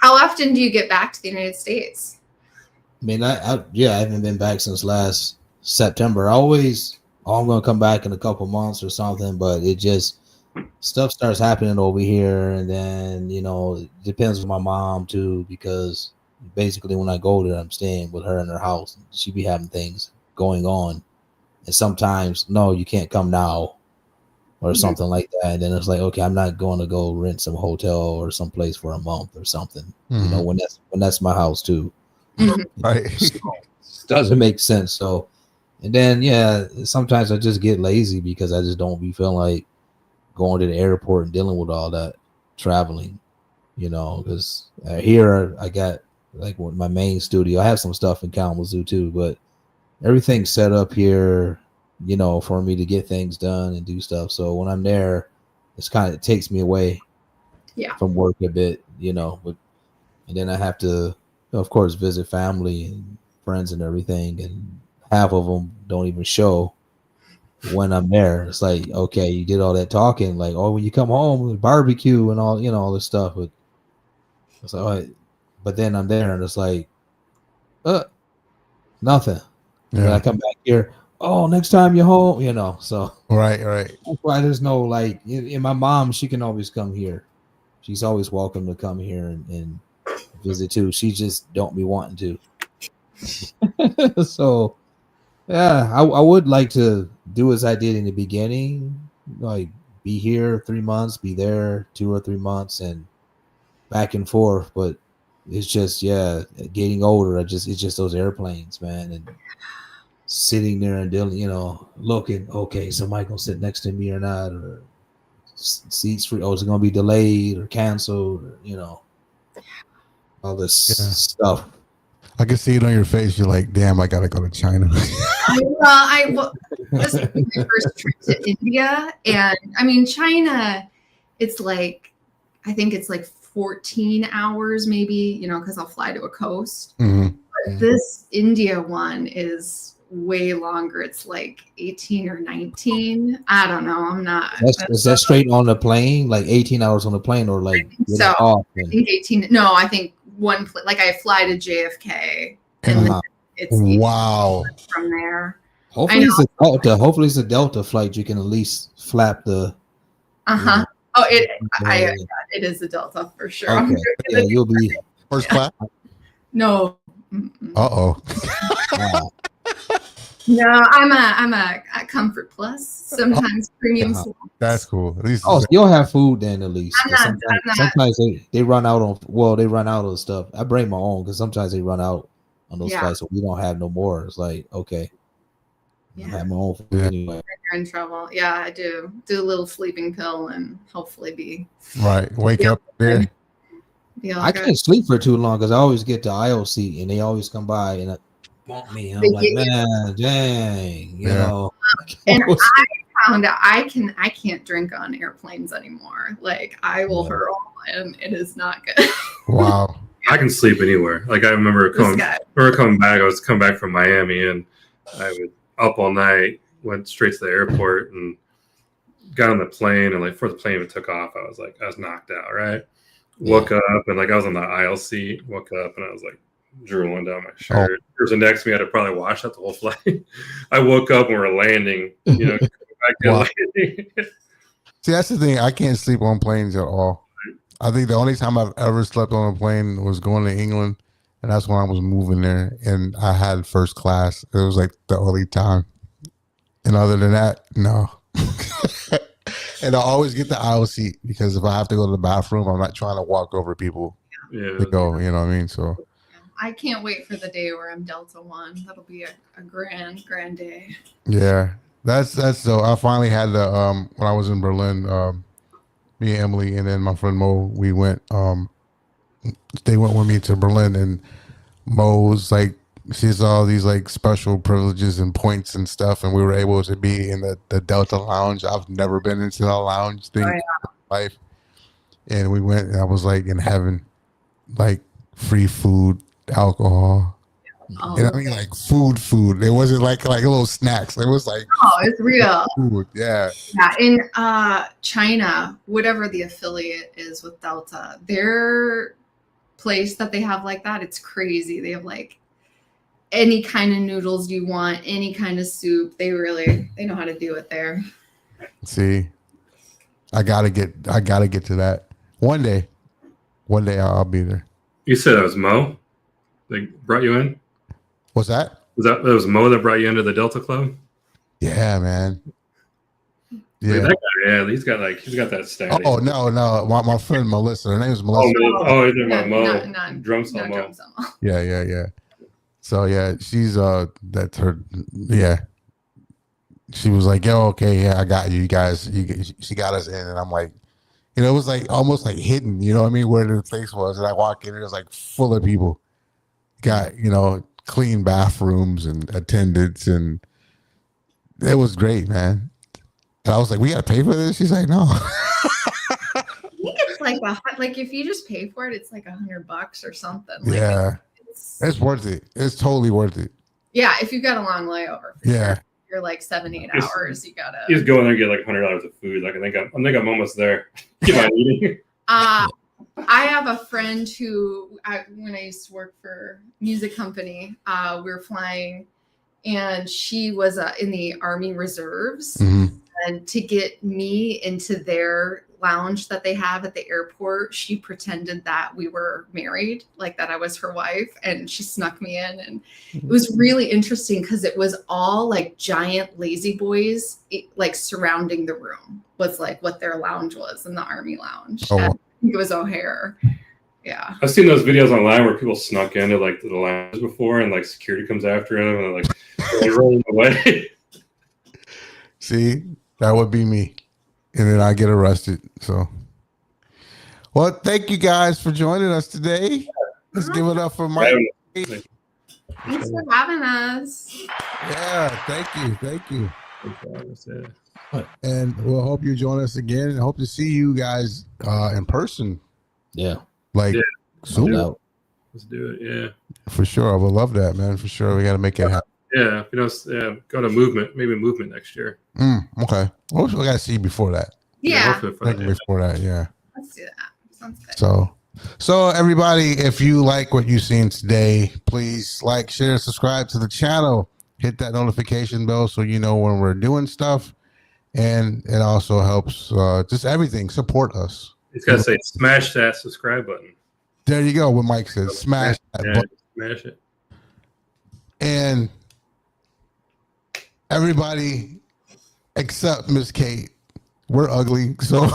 How often do you get back to the United States? I mean, I haven't been back since last September. I'm going to come back in a couple months or something, but it just, stuff starts happening over here. And then, it depends on my mom too, because basically when I go there, I'm staying with her in her house. She be having things going on. And sometimes, no, you can't come now or something like that. And then it's like, okay, I'm not going to go rent some hotel or some place for a month or something. When that's my house too. Right. So, doesn't make sense. So, and then sometimes I just get lazy because I just don't be feeling like going to the airport and dealing with all that traveling, because here I got like my main studio. I have some stuff in Kalamazoo too, but everything's set up here, for me to get things done and do stuff. So when I'm there, it takes me away from work a bit, and then I have to, of course, visit family and friends and everything. And half of them don't even show when I'm there. It's like, okay, you did all that talking, like, oh, when you come home, barbecue and all, all this stuff. But it's like, all right. But then I'm there and it's like, nothing. Yeah. When I come back here, oh, next time you're home, so. Right. That's why there's no, like, and my mom, she can always come here. She's always welcome to come here and visit too. She just don't be wanting to. So, yeah, I would like to do as I did in the beginning, like be here 3 months, be there 2 or 3 months, and back and forth. But it's just, getting older. It's just those airplanes, man, and sitting there and dealing, looking, okay, somebody gonna sit next to me or not, or seats free, is it gonna be delayed or canceled, or all this stuff. I can see it on your face. You're like, damn, I gotta go to China. This is my first trip to India, and I mean China. It's like, I think it's like 14 hours, maybe, because I'll fly to a coast. Mm-hmm. But this India one is way longer. It's like 18 or 19. I don't know. I'm not. Is that straight on the plane? Like 18 hours on the plane, or like so? I think 18. No, I think one. Like I fly to JFK, and then it's wow from there. Hopefully it's a Delta. Hopefully it's a Delta flight. You can at least flap the Uh-huh. Oh, it is a Delta for sure. Okay. Yeah, you'll be First class? No. Uh-oh. No, I'm a Comfort Plus. Sometimes premium. That's cool. At least so you'll have food then at least. I'm not. Sometimes they run out of stuff. I bring my own because sometimes they run out on those flights, so we don't have no more. It's like, okay, I have my own food anyway. You're in trouble. Yeah, I do a little sleeping pill and hopefully be right. Wake up there. I can't sleep for too long because I always get the aisle seat and they always come by and want me. And I'm like, man, dang, you know. And I found out I can't drink on airplanes anymore. Like I will hurl, and it is not good. Wow. I can sleep anywhere. Like I remember coming back. I was coming back from Miami, and I was up all night. Went straight to the airport and got on the plane. And like before the plane even took off, I was knocked out. Right. Woke up and like I was on the aisle seat. Woke up and I was like drooling down my shirt. The person next to me had to probably wash out the whole flight. I woke up and we were landing. You know, landing. See, that's the thing. I can't sleep on planes at all. I think the only time I've ever slept on a plane was going to England, and that's when I was moving there, and I had first class. It was like the only time. And other than that, no. And I always get the aisle seat because if I have to go to the bathroom, I'm not trying to walk over people to go. You know what I mean? So I can't wait for the day where I'm Delta One. That'll be a grand day. Yeah, that's so. I finally had the when I was in Berlin. Me and Emily and then my friend Mo, we went. They went with me to Berlin, and Mo's like, she saw all these like special privileges and points and stuff, and we were able to be in the Delta Lounge. I've never been into the lounge thing in my life, and we went, and I was like in heaven, like free food, alcohol. And I mean like food. It wasn't like little snacks. It was like it's real food. Yeah. In China, whatever the affiliate is with Delta, their place that they have like that, it's crazy. They have like any kind of noodles you want, any kind of soup. They know how to do it there. See, I gotta get to that one day. One day I'll be there. You said that was Mo that brought you in? What's that? That was Mo that brought you into the Delta Club? Yeah, man. Yeah, that guy, he's got that status. Oh no, my friend Melissa. Her name is Melissa. Mo. Drum solo Mo. Yeah. So yeah, she's that's her. Yeah, she was like, "Yo, okay, yeah, I got you guys." She got us in, and I'm like, you know, it was like almost like hidden. You know what I mean? Where the place was, and I walk in, and it was like full of people. Got clean bathrooms and attendants, and it was great, man. And I was like, "We gotta pay for this?" She's like, "No." I think it's like if you just pay for it, it's like $100 or something. Yeah, it's worth it. It's totally worth it. Yeah, if you've got a long layover. Yeah, sure. You're like 7-8 hours. You gotta. You just go in there and get like $100 of food. Like I think I'm almost there. Keep on eating. I have a friend who, when I used to work for a music company, we were flying, and she was in the Army Reserves. Mm-hmm. And to get me into their lounge that they have at the airport, she pretended that we were married, like that I was her wife, and she snuck me in. And it was really interesting because it was all like giant lazy boys, like surrounding the room was like what their lounge was in the Army lounge. Oh. I think it was O'Hare. Yeah. I've seen those videos online where people snuck into like the lounge before, and like security comes after them and they're rolling away. See, that would be me. And then I get arrested. So, well, thank you guys for joining us today. Let's give it up for Mike. Thanks for having us. Yeah, thank you. And we'll hope you join us again, and hope to see you guys in person. Yeah. Soon. Let's do it. Yeah. For sure. I would love that, man. For sure. We got to make it happen. Yeah. Go to movement next year. Okay. Well, we got to see you before that. Yeah. Before that. Yeah. Let's do that. Sounds good. So everybody, if you like what you've seen today, please like, share, subscribe to the channel. Hit that notification bell so you know when we're doing stuff. and it also helps just everything. Support us. He's got to say, smash that subscribe button. There you go. What Mike said, smash that button. Smash it. And everybody except Miss Kate, we're ugly. So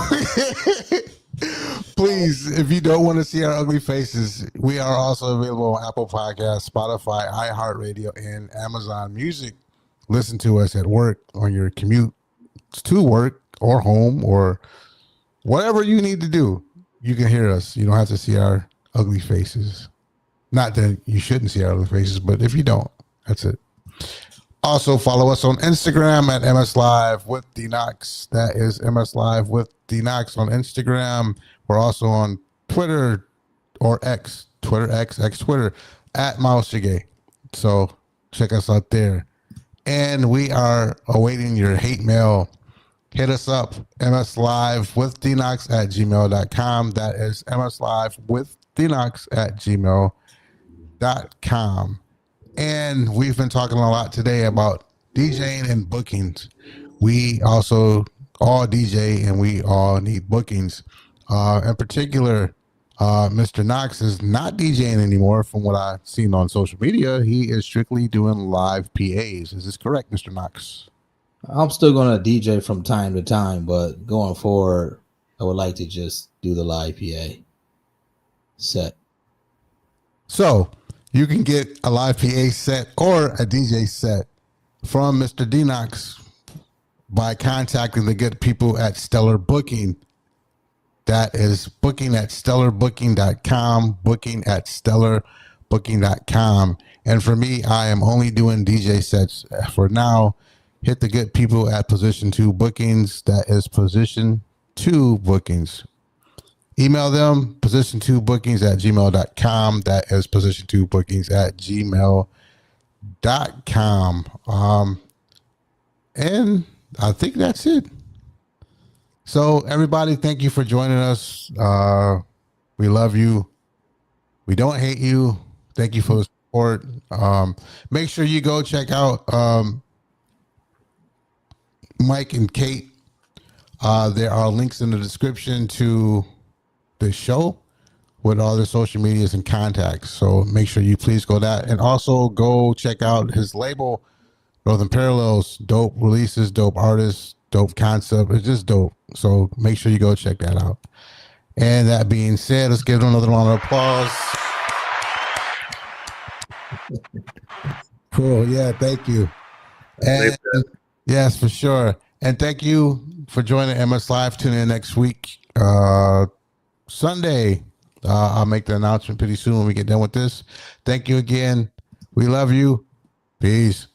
please, if you don't want to see our ugly faces, we are also available on Apple Podcasts, Spotify, iHeartRadio, and Amazon Music. Listen to us at work, on your commute to work or home or whatever you need to do. You can hear us. You don't have to see our ugly faces. Not that you shouldn't see our ugly faces, but if you don't, that's it. Also, follow us on Instagram at MS Live with D-KNOX. That is MS Live with D-KNOX on Instagram. We're also on Twitter or X, Twitter, X Twitter, at Myles Sergé. So check us out there. And we are awaiting your hate mail. Hit us up, mslive.with.dknox at gmail.com. That is mslive.with.dknox at gmail.com. And we've been talking a lot today about DJing and bookings. We also all DJ and we all need bookings. In particular, Mr. Knox is not DJing anymore from what I've seen on social media. He is strictly doing live PAs. Is this correct, Mr. Knox? I'm still going to DJ from time to time, but going forward, I would like to just do the live PA set. So you can get a live PA set or a DJ set from Mr. D-KNOX by contacting the good people at Stellar Booking. That is booking at stellarbooking.com, booking at stellarbooking.com. And for me, I am only doing DJ sets for now. Hit the good people at Position 2 Bookings. That is Position 2 Bookings. Email them, position2bookings at gmail.com. That is position2bookings at gmail.com. And I think that's it. So everybody, thank you for joining us. We love you. We don't hate you. Thank you for the support. Make sure you go check out Mike and Kate. There are links in the description to the show with all their social medias and contacts. So make sure you please go that. And also go check out his label, Northern Parallels. Dope releases, dope artists, dope concept. It's just dope. So make sure you go check that out. And that being said, let's give them another round of applause. Cool. Yeah, thank you. And yes, for sure. And thank you for joining MS Live. Tune in next week, Sunday. I'll make the announcement pretty soon when we get done with this. Thank you again. We love you. Peace.